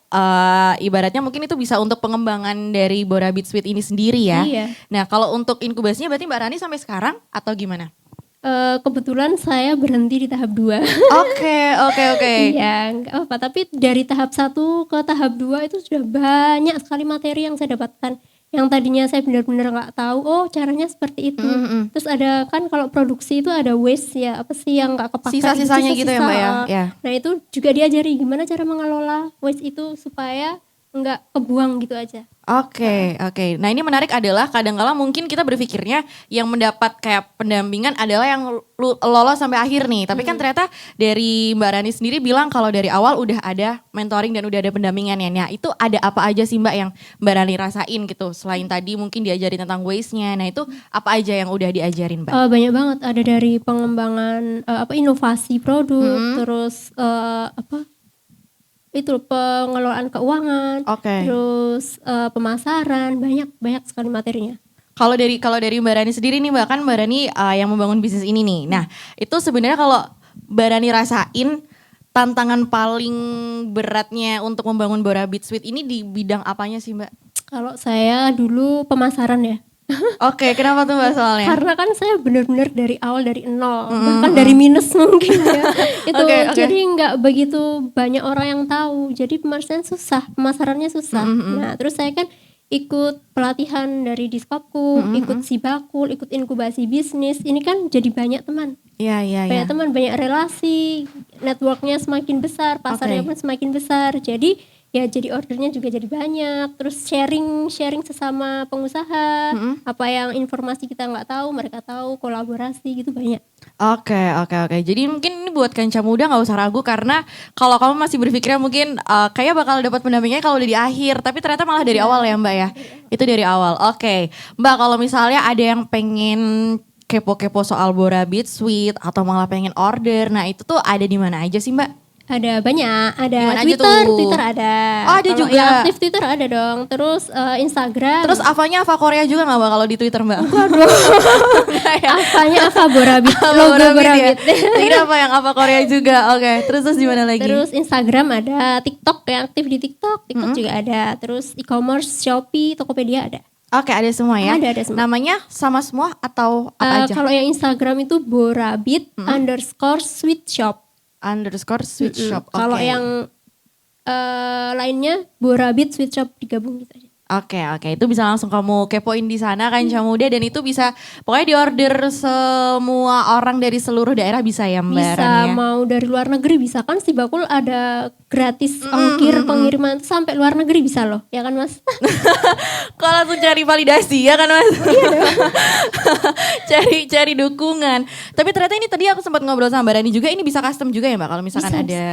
ibaratnya mungkin itu bisa untuk pengembangan dari Bora Beat Sweet ini sendiri ya. Iya. Nah kalau untuk inkubasinya berarti Mbak Rani sampai sekarang atau gimana? Kebetulan saya berhenti di tahap 2. Oke. Iya, enggak apa-apa. Tapi dari tahap 1 ke tahap 2 itu sudah banyak sekali materi yang saya dapatkan. Yang tadinya saya benar-benar nggak tahu, oh caranya seperti itu. Terus ada kan kalau produksi itu ada waste ya, apa sih yang nggak kepakai. Sisa-sisanya gitu ya Mbak ya? Ya. Nah itu juga diajari gimana cara mengelola waste itu supaya nggak kebuang gitu aja. Oke. Nah ini menarik adalah kadang-kala mungkin kita berpikirnya yang mendapat kayak pendampingan adalah yang lolos sampai akhir nih. Tapi kan ternyata dari Mbak Rani sendiri bilang kalau dari awal udah ada mentoring dan udah ada pendampingannya. Nah itu ada apa aja sih Mbak yang Mbak Rani rasain gitu? Selain tadi mungkin diajarin tentang waste-nya. Nah itu apa aja yang udah diajarin Mbak? Banyak banget, ada dari pengembangan inovasi produk, terus itu pengelolaan keuangan, terus pemasaran, banyak sekali materinya. Kalau dari Mbak Rani sendiri nih Mbak, kan Mbak Rani yang membangun bisnis ini nih. Nah itu sebenarnya kalau Mbak Rani rasain tantangan paling beratnya untuk membangun Bora Beat Sweet ini di bidang apanya sih Mbak? Kalau saya dulu pemasaran ya. Oke, kenapa tuh Mbak soalnya? Karena kan saya benar-benar dari awal, dari nol, bahkan dari minus mungkin ya. Itu jadi nggak begitu banyak orang yang tahu. Jadi pemasarannya susah. Nah, terus saya kan ikut pelatihan dari Diskopkum, ikut Sibakul, ikut inkubasi bisnis. Ini kan jadi banyak teman. Iya. Banyak teman, banyak relasi, networknya semakin besar, pasarnya pun semakin besar. Jadi ya jadi ordernya juga jadi banyak. Terus sharing sesama pengusaha, apa yang informasi kita nggak tahu mereka tahu, kolaborasi gitu banyak. Oke. Jadi mungkin ini buat Kanca Muda nggak usah ragu karena kalau kamu masih berpikirnya mungkin kayak bakal dapat pendampingnya kalau udah di akhir, tapi ternyata malah dari awal ya Mbak ya. Itu dari awal. Oke. Mbak kalau misalnya ada yang pengen kepo-kepo soal Bora Beat Sweet atau malah pengen order, nah itu tuh ada di mana aja sih Mbak? Ada banyak, ada Dimana Twitter ada. Oh ada kalau juga. yang aktif Twitter ada dong. Terus Instagram. Terus Ava Korea juga nggak Mbak kalau di Twitter Mbak? Avanya Ava Bora Beat, logo Bora Beat. Tidak apa yang Ava Korea juga. Oke. Terus di mana lagi? Terus Instagram ada, TikTok yang aktif di TikTok juga ada. Terus e-commerce, Shopee, Tokopedia ada. Oke, ada semua ya. Ada semua. Namanya sama semua atau apa aja? Kalau yang Instagram itu Borabit _sweet shop. _sweet shop. Kalau yang lainnya Borabit sweet shop digabung gitu aja. Oke, itu bisa langsung kamu kepoin di sana kan Camuda, dan itu bisa pokoknya diorder semua orang dari seluruh daerah bisa ya Mbak Bisa, Rani ya? mau dari luar negeri bisa kan, si Bakul ada gratis ongkir pengiriman sampai luar negeri bisa loh, ya kan Mas? Kok langsung cari validasi ya kan Mas? cari dukungan. Tapi ternyata ini tadi aku sempat ngobrol sama Mbak Rani juga, ini bisa custom juga ya Mbak, kalau misalkan Bisa. ada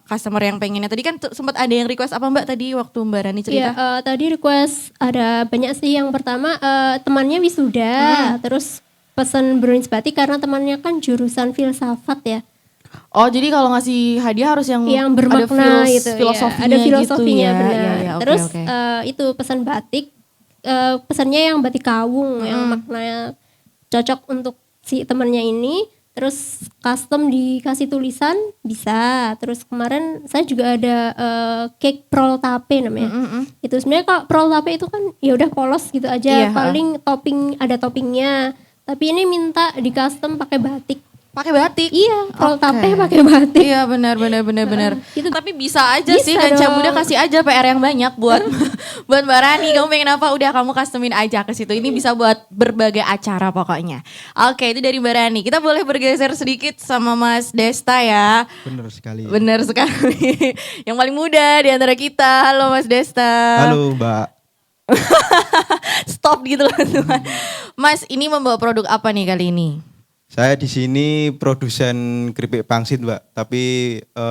customer yang pengennya. Tadi kan sempat ada yang request apa Mbak tadi waktu Mbak Rani cerita? Iya, tadi request ada banyak sih. Yang pertama temannya wisuda, terus pesan brownies batik karena temannya kan jurusan filsafat ya. Oh jadi kalau ngasih hadiah harus yang Bermakna gitu filosofinya ya. Ada filosofinya gitu ya. benar. Ya, oke, Terus oke. itu pesan batik, pesannya yang batik kawung yang maknanya cocok untuk si temannya ini. Terus custom dikasih tulisan bisa. Terus kemarin saya juga ada cake prol tape namanya. Itu sebenarnya kalau prol tape itu kan ya udah polos gitu aja, Iya, paling ada toppingnya. Tapi ini minta di custom pakai batik. Pakai batik. Iya, prol Oke. tape pakai batik. Iya benar. Itu Tapi bisa aja sih bisa Kanca dong. Muda, kasih aja PR yang banyak buat buat Mbak Rani. Kamu pengen apa? Udah kamu customin aja ke situ. Ini bisa buat berbagai acara pokoknya. Oke, itu dari Mbak Rani. Kita boleh bergeser sedikit sama Mas Desta ya. Bener sekali. Benar sekali. Yang paling muda di antara kita. Halo Mas Desta. Halo Mbak. Stop gitu loh teman. Mas, ini membawa produk apa nih kali ini? Saya di sini produsen keripik pangsit Mbak, tapi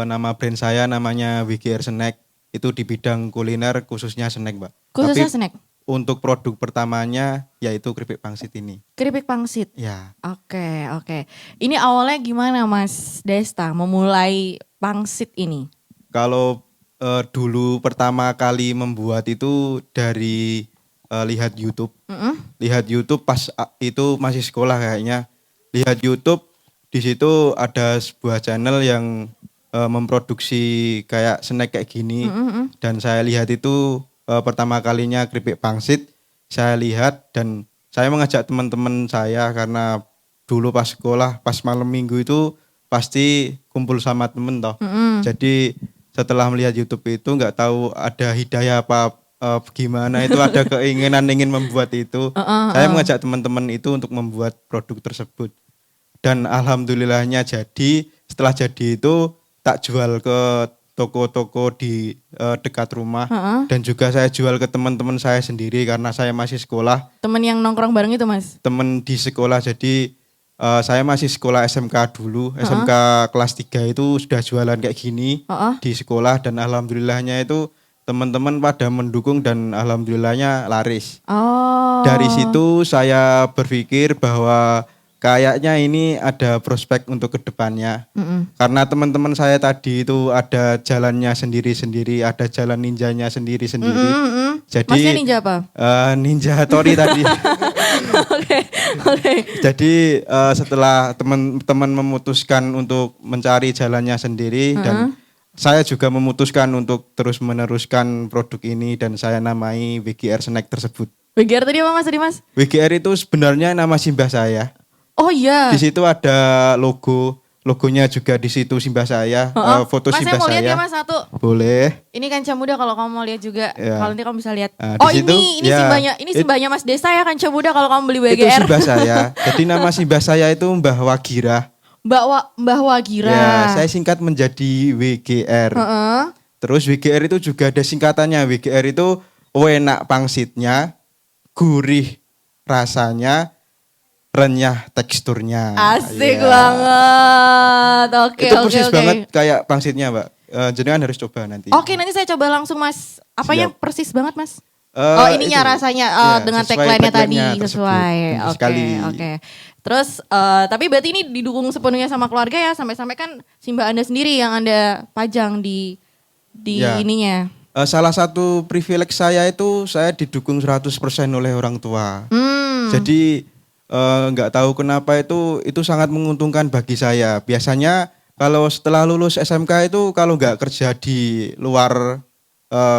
nama brand saya namanya WGR Snack. Itu di bidang kuliner khususnya snack Mbak. Khususnya Tapi snack? untuk produk pertamanya yaitu keripik pangsit ini. Keripik pangsit? Ya. Oke. Ini awalnya gimana Mas Desta memulai pangsit ini? Kalau dulu pertama kali membuat itu dari lihat YouTube. Lihat YouTube pas itu masih sekolah kayaknya. Lihat YouTube, di situ ada sebuah channel yang memproduksi kayak snack kayak gini. Dan saya lihat itu pertama kalinya keripik pangsit. Saya lihat dan saya mengajak teman-teman saya karena dulu pas sekolah, pas malam minggu itu pasti kumpul sama temen toh. Jadi setelah melihat YouTube itu nggak tahu ada hidayah apa gimana itu ada keinginan ingin membuat itu. Saya mengajak teman-teman itu untuk membuat produk tersebut. Dan alhamdulillahnya jadi, setelah jadi itu tak jual ke toko-toko di dekat rumah. Dan juga saya jual ke teman-teman saya sendiri karena saya masih sekolah. Temen yang nongkrong bareng itu Mas? Temen di sekolah, jadi saya masih sekolah SMK dulu. SMK kelas 3 itu sudah jualan kayak gini di sekolah. Dan alhamdulillahnya itu teman-teman pada mendukung dan alhamdulillahnya laris. Dari situ saya berpikir bahwa kayaknya ini ada prospek untuk kedepannya. Karena teman-teman saya tadi itu ada jalannya sendiri-sendiri, ada jalan ninjanya sendiri-sendiri. Jadi Masnya ninja apa? Ninja Tori tadi. Oke. Jadi setelah teman-teman memutuskan untuk mencari jalannya sendiri dan saya juga memutuskan untuk terus meneruskan produk ini dan saya namai WGR Snack tersebut. WGR tadi apa Mas? WGR itu sebenarnya nama simbah saya. Oh iya. Di situ ada logonya juga di situ simbah saya, foto Mas, simbah saya mau lihat saya. ya Mas satu. Boleh. Ini Kanca Muda, kalau kamu mau lihat juga, Ya. kalau nanti kamu bisa lihat. Nah, Oh di situ, ini ya. simbahnya Mas Desta ya Kanca Muda kalau kamu beli Itu WGR. simbah saya. Jadi nama simbah saya itu Mbah Wagira. Mbah Wagira. Ya, saya singkat menjadi WGR. Terus WGR itu juga ada singkatannya. WGR itu enak pangsitnya, gurih rasanya, renyah teksturnya. Asik Ya. banget. Oke. Itu persis banget kayak pangsitnya Mbak. Jenengan harus coba nanti. Oke, nanti saya coba langsung Mas. Apa Siap. yang persis banget Mas? Oh ininya itu. rasanya Ya, dengan sesuai tagline-nya tadi tagline-nya tersebut. sesuai. Benar Oke, sekali. oke. Terus tapi berarti ini didukung sepenuhnya sama keluarga ya, sampai-sampai kan simbah Anda sendiri yang Anda pajang di Ya. ininya. Salah satu privilege saya itu saya didukung 100% oleh orang tua. Jadi nggak tahu kenapa itu sangat menguntungkan bagi saya. Biasanya kalau setelah lulus SMK itu kalau nggak kerja di luar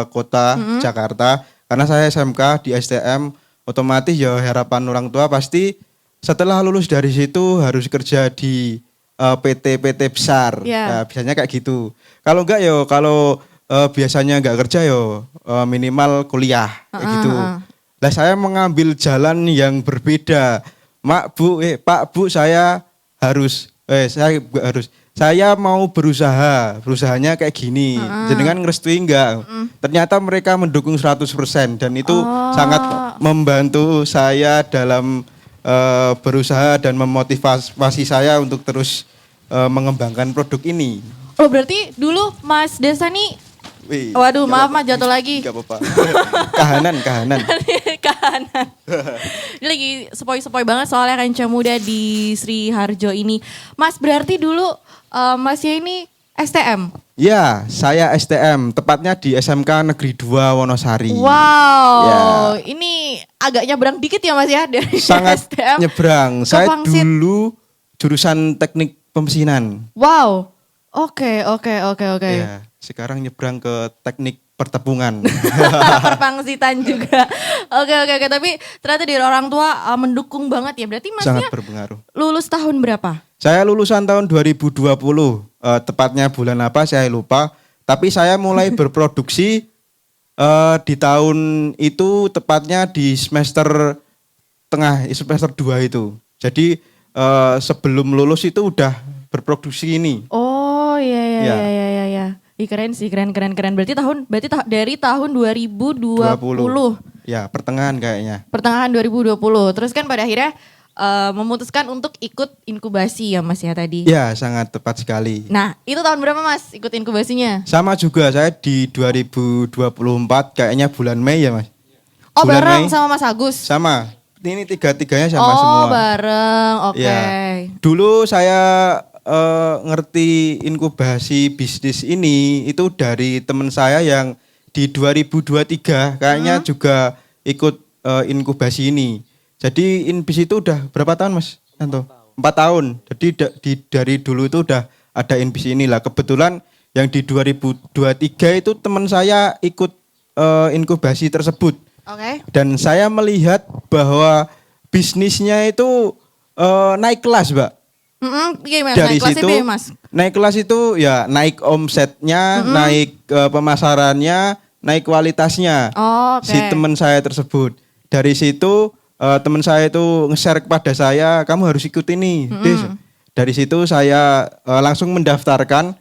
kota Jakarta, karena saya SMK di STM, otomatis ya harapan orang tua pasti setelah lulus dari situ harus kerja di PT-PT besar. Ya. Nah, biasanya kayak gitu. Kalau enggak ya kalau biasanya nggak kerja yo minimal kuliah kayak gitu. Lah saya mengambil jalan yang berbeda. Pak Bu saya mau berusahanya kayak gini. Jenengan ngerestui enggak? Ternyata mereka mendukung 100% dan itu sangat membantu saya dalam berusaha dan memotivasi saya untuk terus mengembangkan produk ini. Oh berarti dulu Mas Desa nih, Wih, waduh maaf apa-apa. Mas jatuh lagi. Gak apa-apa. Kahanan. Kanan. Ini lagi sepoi-sepoi banget soalnya Kanca Muda di Sri Harjo ini. Mas berarti dulu Masnya ini STM? Ya, saya STM, tepatnya di SMK Negeri 2 Wonosari. Wow, Ya. ini agak nyebrang dikit ya Mas ya dari Sangat STM nyebrang. ke Saya Pangsit. dulu jurusan teknik pemesinan. Wow, oke. Ya, sekarang nyebrang ke teknik pertepungan. Perpangsitan juga. Oke. Tapi ternyata dari orang tua mendukung banget ya. Berarti Masnya Sangat berpengaruh. lulus tahun berapa? Saya lulusan tahun 2020, tepatnya bulan apa saya lupa. Tapi saya mulai berproduksi di tahun itu tepatnya di semester 2 itu. Jadi sebelum lulus itu udah berproduksi ini. Oh iya. Ya. Ih, keren sih, keren. Berarti dari tahun 2020. Ya, pertengahan kayaknya. Pertengahan 2020. Terus kan pada akhirnya memutuskan untuk ikut inkubasi ya Mas ya tadi. Ya, sangat tepat sekali. Nah, itu tahun berapa Mas ikut inkubasinya? Sama juga saya di 2024 kayaknya bulan Mei ya Mas. Oh, Bulan bareng Mei. sama Mas Agus. Sama. Ini tiga-tiganya sama Oh, semua. bareng. Oke. Ya. Dulu saya ngerti inkubasi bisnis ini itu dari teman saya yang di 2023 kayaknya juga ikut inkubasi ini. Jadi Inbis itu udah berapa tahun Mas Yanto? 4 tahun. Jadi dari dulu itu udah ada Inbis ini lah. Kebetulan yang di 2023 itu teman saya ikut inkubasi tersebut. Oke. Dan saya melihat bahwa bisnisnya itu naik kelas, Mbak. Iya Mas, Dari naik kelasnya situ piye, Mas? naik kelas itu ya naik omsetnya, naik pemasarannya, naik kualitasnya. Oh, oke. Si teman saya tersebut. Dari situ teman saya itu nge-share kepada saya, kamu harus ikut ini. Des. Dari situ saya langsung mendaftarkan.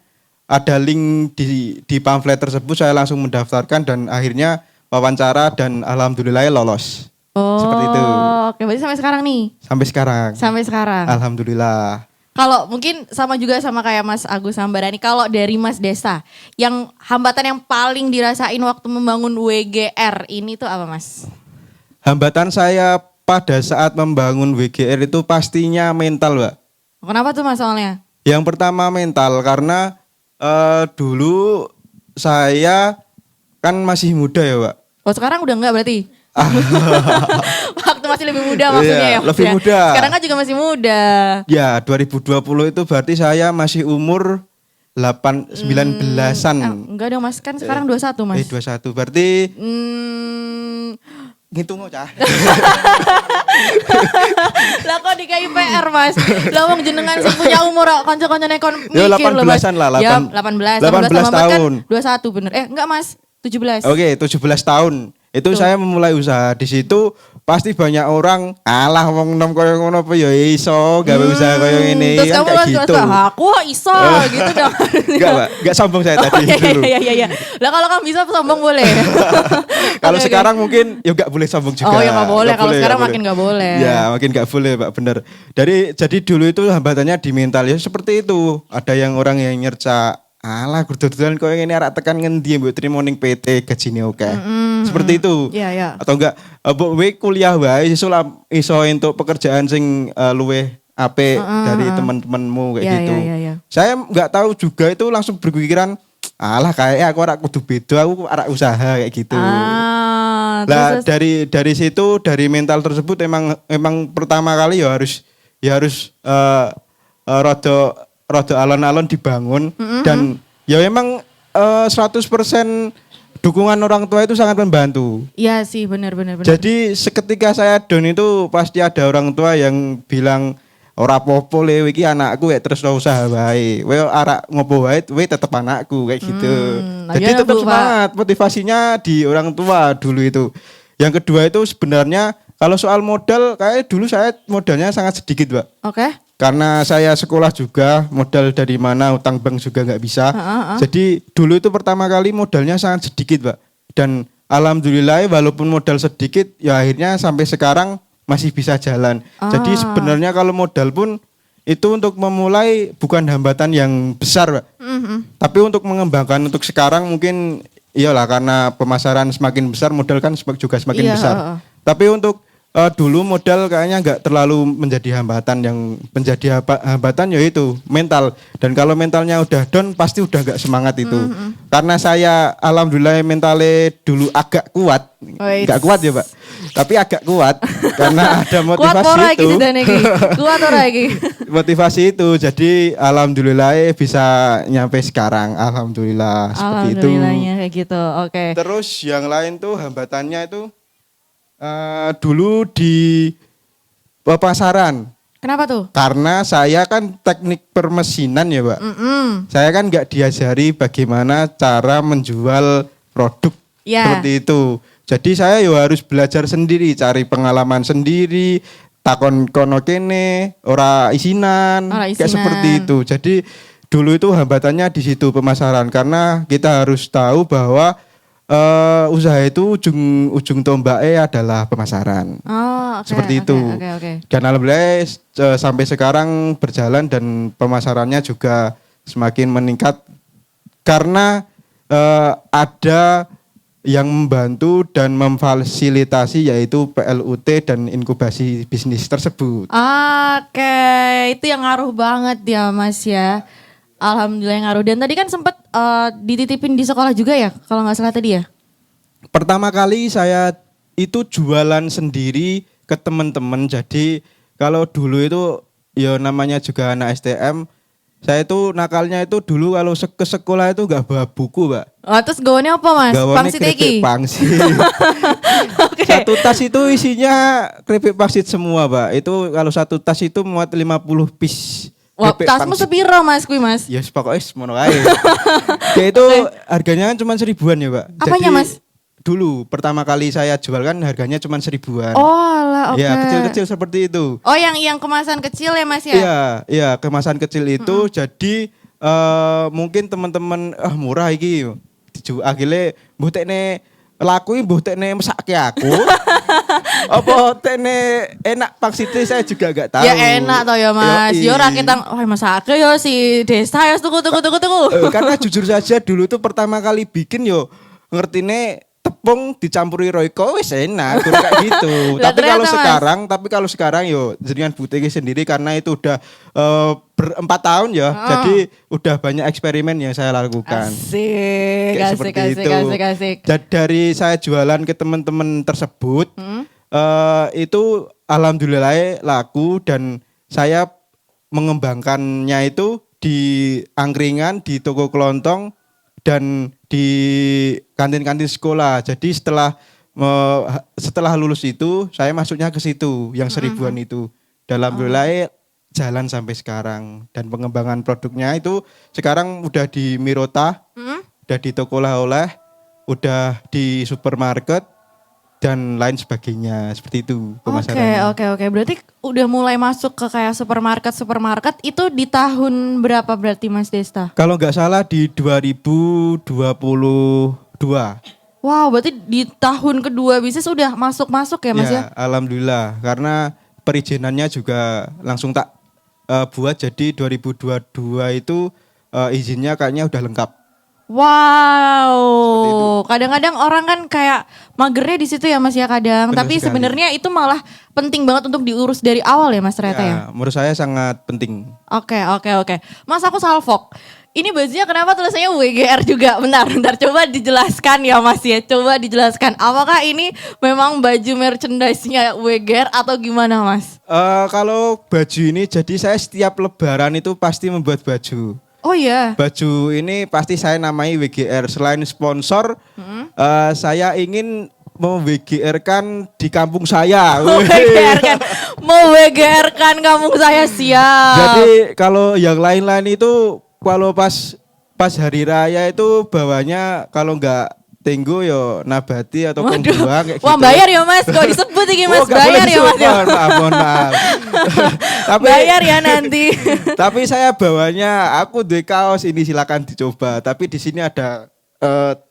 Ada link di pamflet tersebut, saya langsung mendaftarkan dan akhirnya wawancara dan alhamdulillah lolos. Oh, Seperti itu. Oke, berarti sampai sekarang nih. Sampai sekarang. Alhamdulillah. Kalau mungkin sama juga sama kayak Mas Agus Sambarani. Kalau dari Mas Desa, yang hambatan yang paling dirasain waktu membangun WGR ini tuh apa Mas? Hambatan saya pada saat membangun WGR itu pastinya mental, Mbak. Kenapa tuh Mas soalnya? Yang pertama mental karena dulu saya kan masih muda ya, Mbak. Oh sekarang udah enggak berarti? Waktu masih lebih muda maksudnya Iya, ya Mas lebih ya? muda. Sekarang kan juga masih muda. Ya, 2020 itu berarti saya masih umur 19-an. Enggak dong Mas, kan sekarang 21 Mas. 21. Berarti ngitung aja. Lah kok dikai PR Mas? Lah wong jenengan sing punya umur kok kanca-kancane kon Ya, mikir lho Mas. 18-an lah, Ya 18 18 tahun. Kan 21 bener. Enggak Mas, 17. Oke, 17 tahun. Itu saya memulai usaha. Di situ pasti banyak orang, alah wong nom koyo ngono apa ya iso gawe usaha koyo ngene Terus kan kamu kayak kan gitu. aku kok iso gitu dong. Enggak, Mbak. Enggak sombong saya tadi dulu. Iya. Lah kalau kamu bisa sombong boleh. Kalau Oke, sekarang mungkin ya enggak boleh sombong juga. Oh ya nggak boleh. Nggak Kalau boleh, sekarang nggak makin boleh. nggak boleh. Ya makin nggak boleh Pak, bener. Jadi dulu itu hambatannya di mental ya seperti itu. Ada yang orang yang nyerca, alah kudu-kuduan koyo ngene arek tekan ngendi mbok trimo ning PT gajine oke. Seperti itu. Iya. Atau enggak mbok kowe kuliah wae iso entuk pekerjaan sing luweh apik dari teman-temanmu kayak Iya, gitu. iya. Saya enggak tahu juga itu langsung berpikiran alah kayak aku ora kudu beda, aku arek usaha kayak gitu. Lah dari situ dari mental tersebut emang pertama kali ya harus rada alon-alon dibangun dan ya memang 100% dukungan orang tua itu sangat membantu. Iya sih benar. Jadi seketika saya down itu pasti ada orang tua yang bilang ora apa-apa le iki anakku ya terus usaha wae. Kowe arek ngopo wae tetep anakku kayak gitu. Jadi iya, tetap Bu, Pak. semangat, motivasinya di orang tua dulu itu. Yang kedua itu sebenarnya kalau soal modal kayak dulu saya modalnya sangat sedikit, Pak. Oke. Karena saya sekolah juga, modal dari mana, utang bank juga nggak bisa. Jadi dulu itu pertama kali modalnya sangat sedikit, Pak. Dan alhamdulillah walaupun modal sedikit, ya akhirnya sampai sekarang masih bisa jalan. Jadi sebenarnya kalau modal pun itu untuk memulai bukan hambatan yang besar, Pak. Tapi untuk mengembangkan untuk sekarang mungkin iyalah karena pemasaran semakin besar, modal kan juga semakin besar. Tapi untuk dulu modal kayaknya nggak terlalu menjadi hambatan. Yang menjadi hambatan yaitu mental. Dan kalau mentalnya udah down pasti udah nggak semangat itu. Karena saya alhamdulillah mentalnya dulu agak kuat, nggak kuat ya Pak, tapi agak kuat karena ada motivasi itu. Kuat ora iki. Motivasi itu, jadi alhamdulillah bisa nyampe sekarang. Alhamdulillah seperti itu. Alhamdulillahnya kayak gitu. Oke. Terus yang lain tuh hambatannya itu dulu di pasaran. Kenapa tuh? Karena saya kan teknik permesinan ya Pak. Saya kan nggak diajari bagaimana cara menjual produk seperti itu. Jadi saya yo harus belajar sendiri, cari pengalaman sendiri, takon kono kene, ora isinan, kayak seperti itu. Jadi dulu itu hambatannya di situ pemasaran, karena kita harus tahu bahwa usaha itu ujung tombaknya adalah pemasaran. Seperti itu. Dan alhamdulillah sampai sekarang berjalan dan pemasarannya juga semakin meningkat karena ada yang membantu dan memfasilitasi yaitu PLUT dan inkubasi bisnis tersebut. Oke, itu yang ngaruh banget ya Mas ya. Alhamdulillah yang ngaruh. Dan tadi kan sempat dititipin di sekolah juga ya, kalau nggak salah tadi ya? Pertama kali saya itu jualan sendiri ke teman-teman. Jadi kalau dulu itu ya namanya juga anak STM, saya itu nakalnya itu dulu kalau ke sekolah itu nggak bawa buku, Pak. Oh, terus gawannya apa Mas? Pangsit iki? Pangsit. Satu tas itu isinya keripik pangsit semua, Pak. Itu kalau satu tas itu muat 50 piece. Wah, tasmu sepiro Mas kuwi Mas? Ya pokoknya semono ae. Kayak itu harganya kan cuma 1.000-an ya, Pak. Apanya Mas? Dulu pertama kali saya jual kan harganya cuma 1.000-an. Oh alah, oke. Ya kecil-kecil seperti itu. Oh yang kemasan kecil ya Mas ya? Iya kemasan kecil itu. Jadi mungkin teman-teman murah iki. Akhirnya mbuh tekne laku mbuh tekne mesake aku. Apa tekne enak pangsite saya juga gak tahu. Ya enak toh ya Mas. Yo ora ketang mesake yo si Desa yo tuku. Karena jujur saja dulu tuh pertama kali bikin yo ngertine tepung dicampuri Royco wis enak kayak gitu. tapi kalau sekarang yo jenengan butiki sendiri karena itu udah 4 tahun ya. Jadi udah banyak eksperimen yang saya lakukan. Asik. Dan dari saya jualan ke teman-teman tersebut itu alhamdulillah laku dan saya mengembangkannya itu di angkringan, di toko kelontong dan di kantin-kantin sekolah. Jadi setelah lulus itu saya masuknya ke situ yang 1.000-an itu. Dan alhamdulillah jalan sampai sekarang dan pengembangan produknya itu sekarang udah di Mirota, udah di toko oleh-oleh, udah di supermarket dan lain sebagainya. Seperti itu pemasarannya. Oke. Berarti udah mulai masuk ke kayak supermarket itu di tahun berapa berarti Mas Desta? Kalau nggak salah di 2022. Wow, berarti di tahun kedua bisnis udah masuk ya Mas ya? Alhamdulillah, karena perizinannya juga langsung tak buat, jadi 2022 itu izinnya kayaknya udah lengkap. Wow, kadang-kadang orang kan kayak magernya di situ ya Mas ya kadang. Benar tapi sekali. sebenarnya itu malah penting banget untuk diurus dari awal ya Mas ternyata ya. Menurut saya sangat penting. Oke. Mas aku salfok. Ini bajunya kenapa tulisannya WGR juga? Bentar, coba dijelaskan ya Mas ya. Coba dijelaskan. Apakah ini memang baju merchandise-nya WGR atau gimana Mas? Kalau baju ini, jadi saya setiap lebaran itu pasti membuat baju. Oh iya. Baju ini pasti saya namai WGR. Selain sponsor, saya ingin mau WGR-kan di kampung saya. Mau WGR-kan kampung saya, siap. Jadi kalau yang lain-lain itu kalau pas hari raya itu bawanya kalau enggak tenggo yo nabati atau buang kayak gitu. Wah, bayar ya Mas, kok disebut iki Mas, bayar ya Mas. Mohon maaf. Tapi bayar ya nanti. Tapi saya bawanya aku duwe kaos ini silakan dicoba. Tapi di sini ada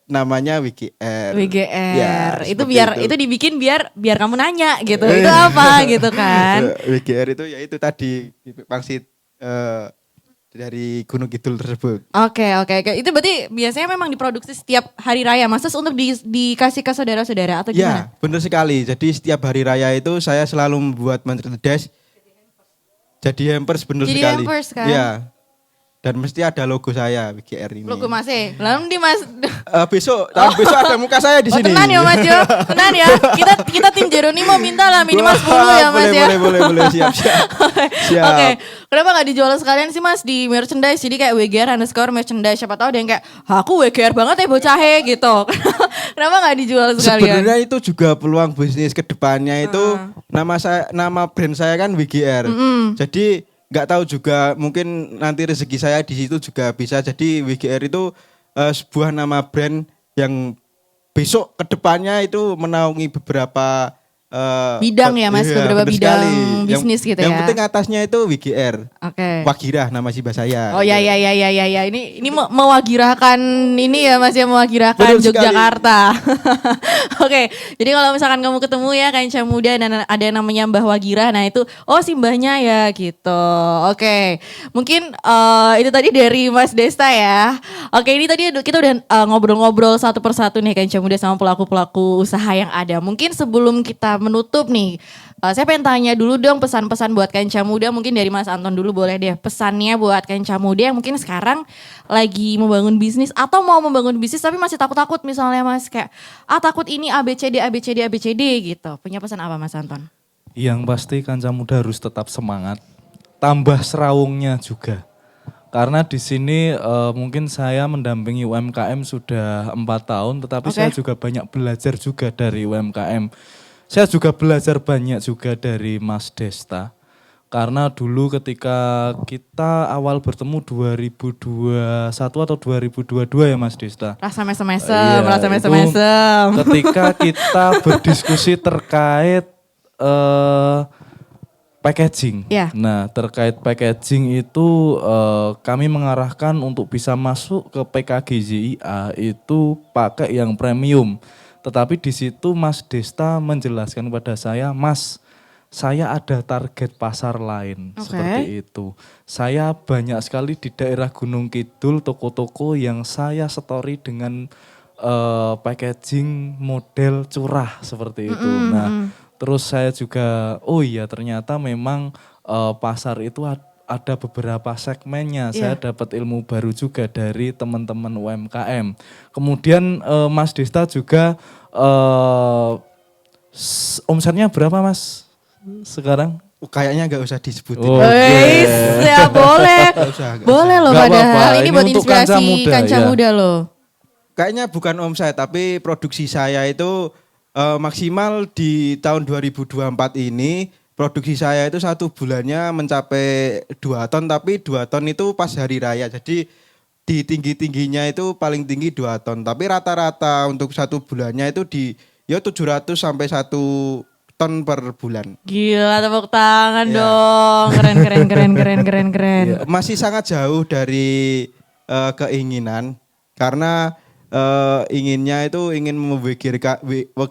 namanya WGR. WGR. Ya, itu biar itu dibikin biar kamu nanya gitu. Itu apa gitu kan? WGR itu ya itu tadi pangsit dari Gunung Kidul tersebut. Oke. Itu berarti biasanya memang diproduksi setiap hari raya, Mas, untuk dikasih ke saudara-saudara atau gimana? Ya, benar sekali. Jadi setiap hari raya itu saya selalu membuat merchandise. Jadi hampers benar sekali. Jadi hampers kan? Iya. Dan mesti ada logo saya WGR ini. Logo Mas Lalu di Mas besok ada muka saya di sini. Tenan ya Mas yo. Tenan ya. Kita tim Jeronimo minta lah minimal 10 ya Mas ya. Boleh siap. Oke. Kenapa gak dijual sekalian sih Mas di merchandise? Jadi kayak WGR_merchandise. Siapa tahu ada yang kayak, aku WGR banget ya bocahe gitu. Kenapa gak dijual sekalian? Sebenarnya itu juga peluang bisnis ke depannya itu nama brand saya kan WGR. Jadi nggak tahu juga mungkin nanti rezeki saya di situ juga bisa jadi WGR itu sebuah nama brand yang besok kedepannya itu menaungi beberapa bidang ya Mas, beberapa bidang bisnis gitu ya. Yang penting atasnya itu WGR. Oke. Wagirah nama si saya. Oh ya. Ini mewagirahkan ini ya Mas ya, mewagirahkan Yogyakarta. Oke. Jadi kalau misalkan kamu ketemu ya Kanca Muda dan ada yang namanya Mbah Wagirah, nah itu si mbahnya ya gitu. Oke. Mungkin itu tadi dari Mas Desta ya. Oke, ini tadi kita udah ngobrol-ngobrol satu persatu nih Kanca Muda sama pelaku-pelaku usaha yang ada. Mungkin sebelum kita menutup nih, saya pengen tanya dulu dong pesan-pesan buat Kanca Muda, mungkin dari Mas Anton dulu boleh deh. Pesannya buat Kanca Muda yang mungkin sekarang lagi membangun bisnis atau mau membangun bisnis tapi masih takut-takut misalnya Mas, kayak takut ini ABCD gitu. Punya pesan apa Mas Anton? Yang pasti Kanca Muda harus tetap semangat, tambah serawungnya juga. Karena di sini mungkin saya mendampingi UMKM sudah 4 tahun, tetapi saya juga banyak belajar juga dari UMKM. Saya juga belajar banyak juga dari Mas Desta. Karena dulu ketika kita awal bertemu 2021 atau 2022 ya Mas Desta. Rasa mesem-mesem. Ketika kita berdiskusi terkait packaging. Yeah. Nah, terkait packaging itu kami mengarahkan untuk bisa masuk ke PKGZIA itu pakai yang premium. Tetapi di situ Mas Desta menjelaskan kepada saya, Mas, saya ada target pasar lain seperti itu. Saya banyak sekali di daerah Gunung Kidul toko-toko yang saya story dengan packaging model curah seperti itu. Nah, terus saya juga, ternyata memang pasar itu ada beberapa segmennya. Saya dapat ilmu baru juga dari teman-teman UMKM. Kemudian Mas Desta juga omsetnya berapa Mas sekarang? Kayaknya nggak usah disebutin. Ya boleh. Boleh loh padahal. Ini buat untuk inspirasi Kanca Muda loh. Kayaknya bukan omset tapi produksi saya itu maksimal di tahun 2024 ini produksi saya itu 1 bulannya mencapai 2 ton, tapi 2 ton itu pas hari raya. Jadi di tinggi-tingginya itu paling tinggi 2 ton. Tapi rata-rata untuk 1 bulannya itu di 700 sampai 1 ton per bulan. Gila, tepuk tangan dong. Keren. Ya, masih sangat jauh dari keinginan karena inginnya itu ingin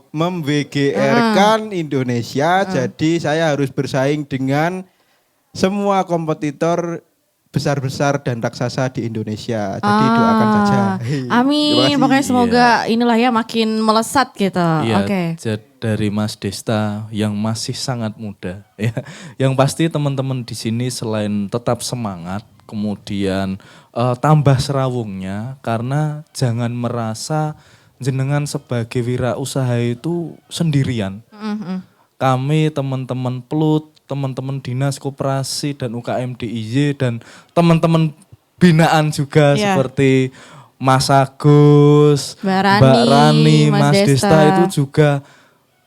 memWGR-kan Indonesia. Jadi saya harus bersaing dengan semua kompetitor besar-besar dan raksasa di Indonesia. Jadi doakan saja. Amin. Pokoknya semoga inilah ya makin melesat gitu. Iya, Oke. Dari Mas Desta yang masih sangat muda ya. Yang pasti teman-teman di sini selain tetap semangat, kemudian tambah serawungnya, karena jangan merasa jenengan sebagai wirausaha itu sendirian. Kami teman-teman Plut, teman-teman Dinas Koperasi dan UKM DIY dan teman-teman binaan juga seperti Mas Agus, Mbak Mbak Rani, Mas Mas Desta. Desta itu juga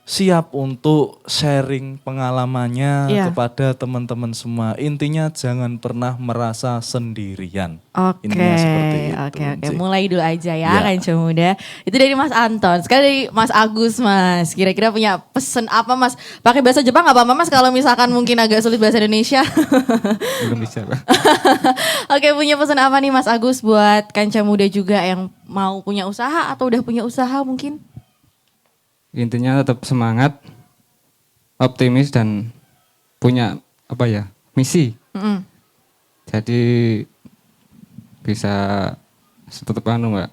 siap untuk sharing pengalamannya kepada teman-teman semua. Intinya jangan pernah merasa sendirian. Intinya seperti itu. Oke. Mulai dulu aja ya Kanca Muda. Itu dari Mas Anton. Sekarang dari Mas Agus, Mas. Kira-kira punya pesan apa, Mas? Pakai bahasa Jepang nggak apa-apa, Mas? Kalau misalkan mungkin agak sulit bahasa Indonesia. Belum bisa, Pak. Oke, punya pesan apa nih Mas Agus buat Kanca Muda juga yang mau punya usaha atau udah punya usaha mungkin? Intinya tetap semangat, optimis dan punya misi. Jadi bisa tetap Mbak,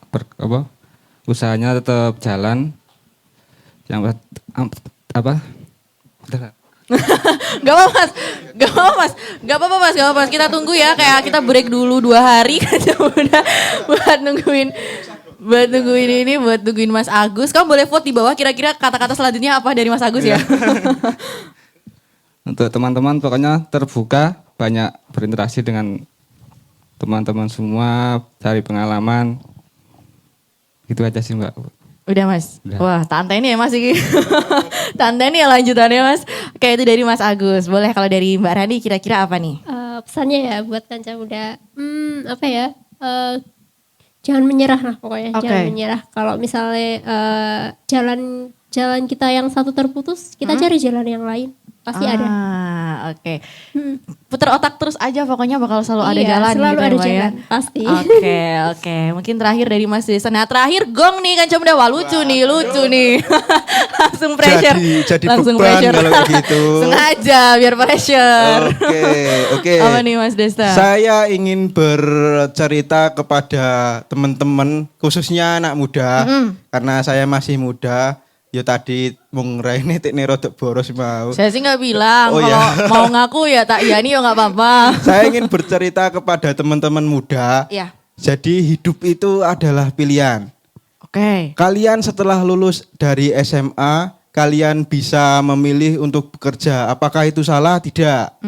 usahanya tetap jalan. Yang Gak apa-apa mas. Kita tunggu ya, kayak kita break dulu 2 hari Kanca Muda buat nungguin Mas Agus. Kamu boleh vote di bawah kira-kira kata-kata selanjutnya apa dari Mas Agus ya. Untuk teman-teman pokoknya terbuka, banyak berinteraksi dengan teman-teman semua, cari pengalaman. Itu aja sih Mbak. Udah Mas? Udah. Wah tante ini ya Mas ini. Tante ini ya lanjutannya Mas. Kayak itu dari Mas Agus. Boleh kalau dari Mbak Rani kira-kira apa nih? Pesannya ya buat Kanca Muda, jangan menyerah lah pokoknya. Jangan menyerah. Kalau misalnya jalan kita yang satu terputus, kita cari jalan yang lain. Pasti ada. Oke. Putar otak terus aja, pokoknya bakal selalu ada jalan. Selalu gitu ada ya, Mbak, jalan, ya? pasti. Oke. Mungkin terakhir dari Mas Desa. Nah terakhir gong nih Kanca Muda. Wah lucu nih. Langsung pressure. Jadi Langsung beban pressure. kalau gitu. Sengaja biar pressure. Oke. Apa nih Mas Desta? Saya ingin bercerita kepada teman-teman, khususnya anak muda, karena saya masih muda. Ya tadi mung raine tekne rodok boros mau. Saya sih nggak bilang, Oh, kalau iya. mau ngaku ya tak yani ya nggak apa-apa. Saya ingin bercerita kepada teman-teman muda. Iya. Jadi hidup itu adalah pilihan. Oke. Kalian setelah lulus dari SMA, kalian bisa memilih untuk bekerja. Apakah itu salah? Tidak.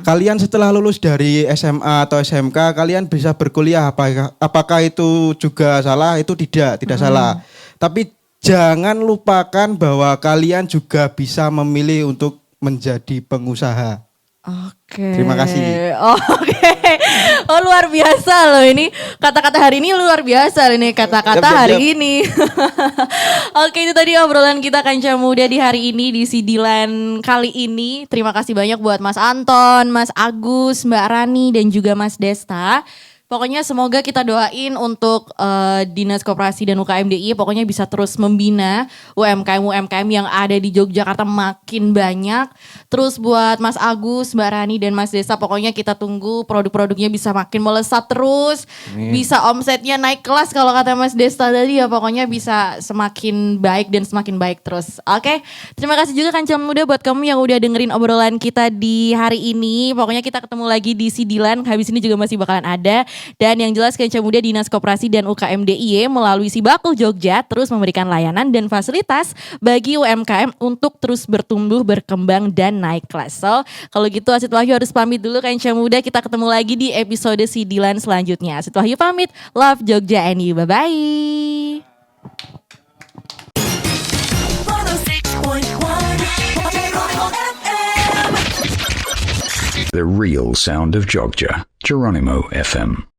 Kalian setelah lulus dari SMA atau SMK, kalian bisa berkuliah. Apakah itu juga salah? Itu tidak salah. Tapi jangan lupakan bahwa kalian juga bisa memilih untuk menjadi pengusaha. Oke. Terima kasih. Oke. Oh luar biasa loh ini. Kata-kata hari ini luar biasa loh ini kata-kata Siap. hari ini. Oke itu tadi obrolan kita Kanca Muda di hari ini di Sidilan kali ini. Terima kasih banyak buat Mas Anton, Mas Agus, Mbak Rani dan juga Mas Desta. Pokoknya semoga kita doain untuk Dinas Koperasi dan UKM DIY pokoknya bisa terus membina UMKM yang ada di Yogyakarta makin banyak. Terus buat Mas Agus, Mbak Rani dan Mas Desta pokoknya kita tunggu produk-produknya bisa makin melesat terus. Bisa omsetnya naik kelas kalau kata Mas Desta tadi ya pokoknya bisa semakin baik dan semakin baik terus. Oke, terima kasih juga Kanca Muda buat kamu yang udah dengerin obrolan kita di hari ini. Pokoknya kita ketemu lagi di Sidilan, habis ini juga masih bakalan ada. Dan yang jelas Kanca Muda Dinas Koperasi dan UKM DIY melalui Sibakul Jogja terus memberikan layanan dan fasilitas bagi UMKM untuk terus bertumbuh, berkembang dan naik kelas. So, kalau gitu Asit Wahyu harus pamit dulu Kanca Muda. Kita ketemu lagi di episode Sidilan selanjutnya. Asit Wahyu pamit. Love Jogja and you. Bye-bye. The real sound of Jogja. Geronimo FM.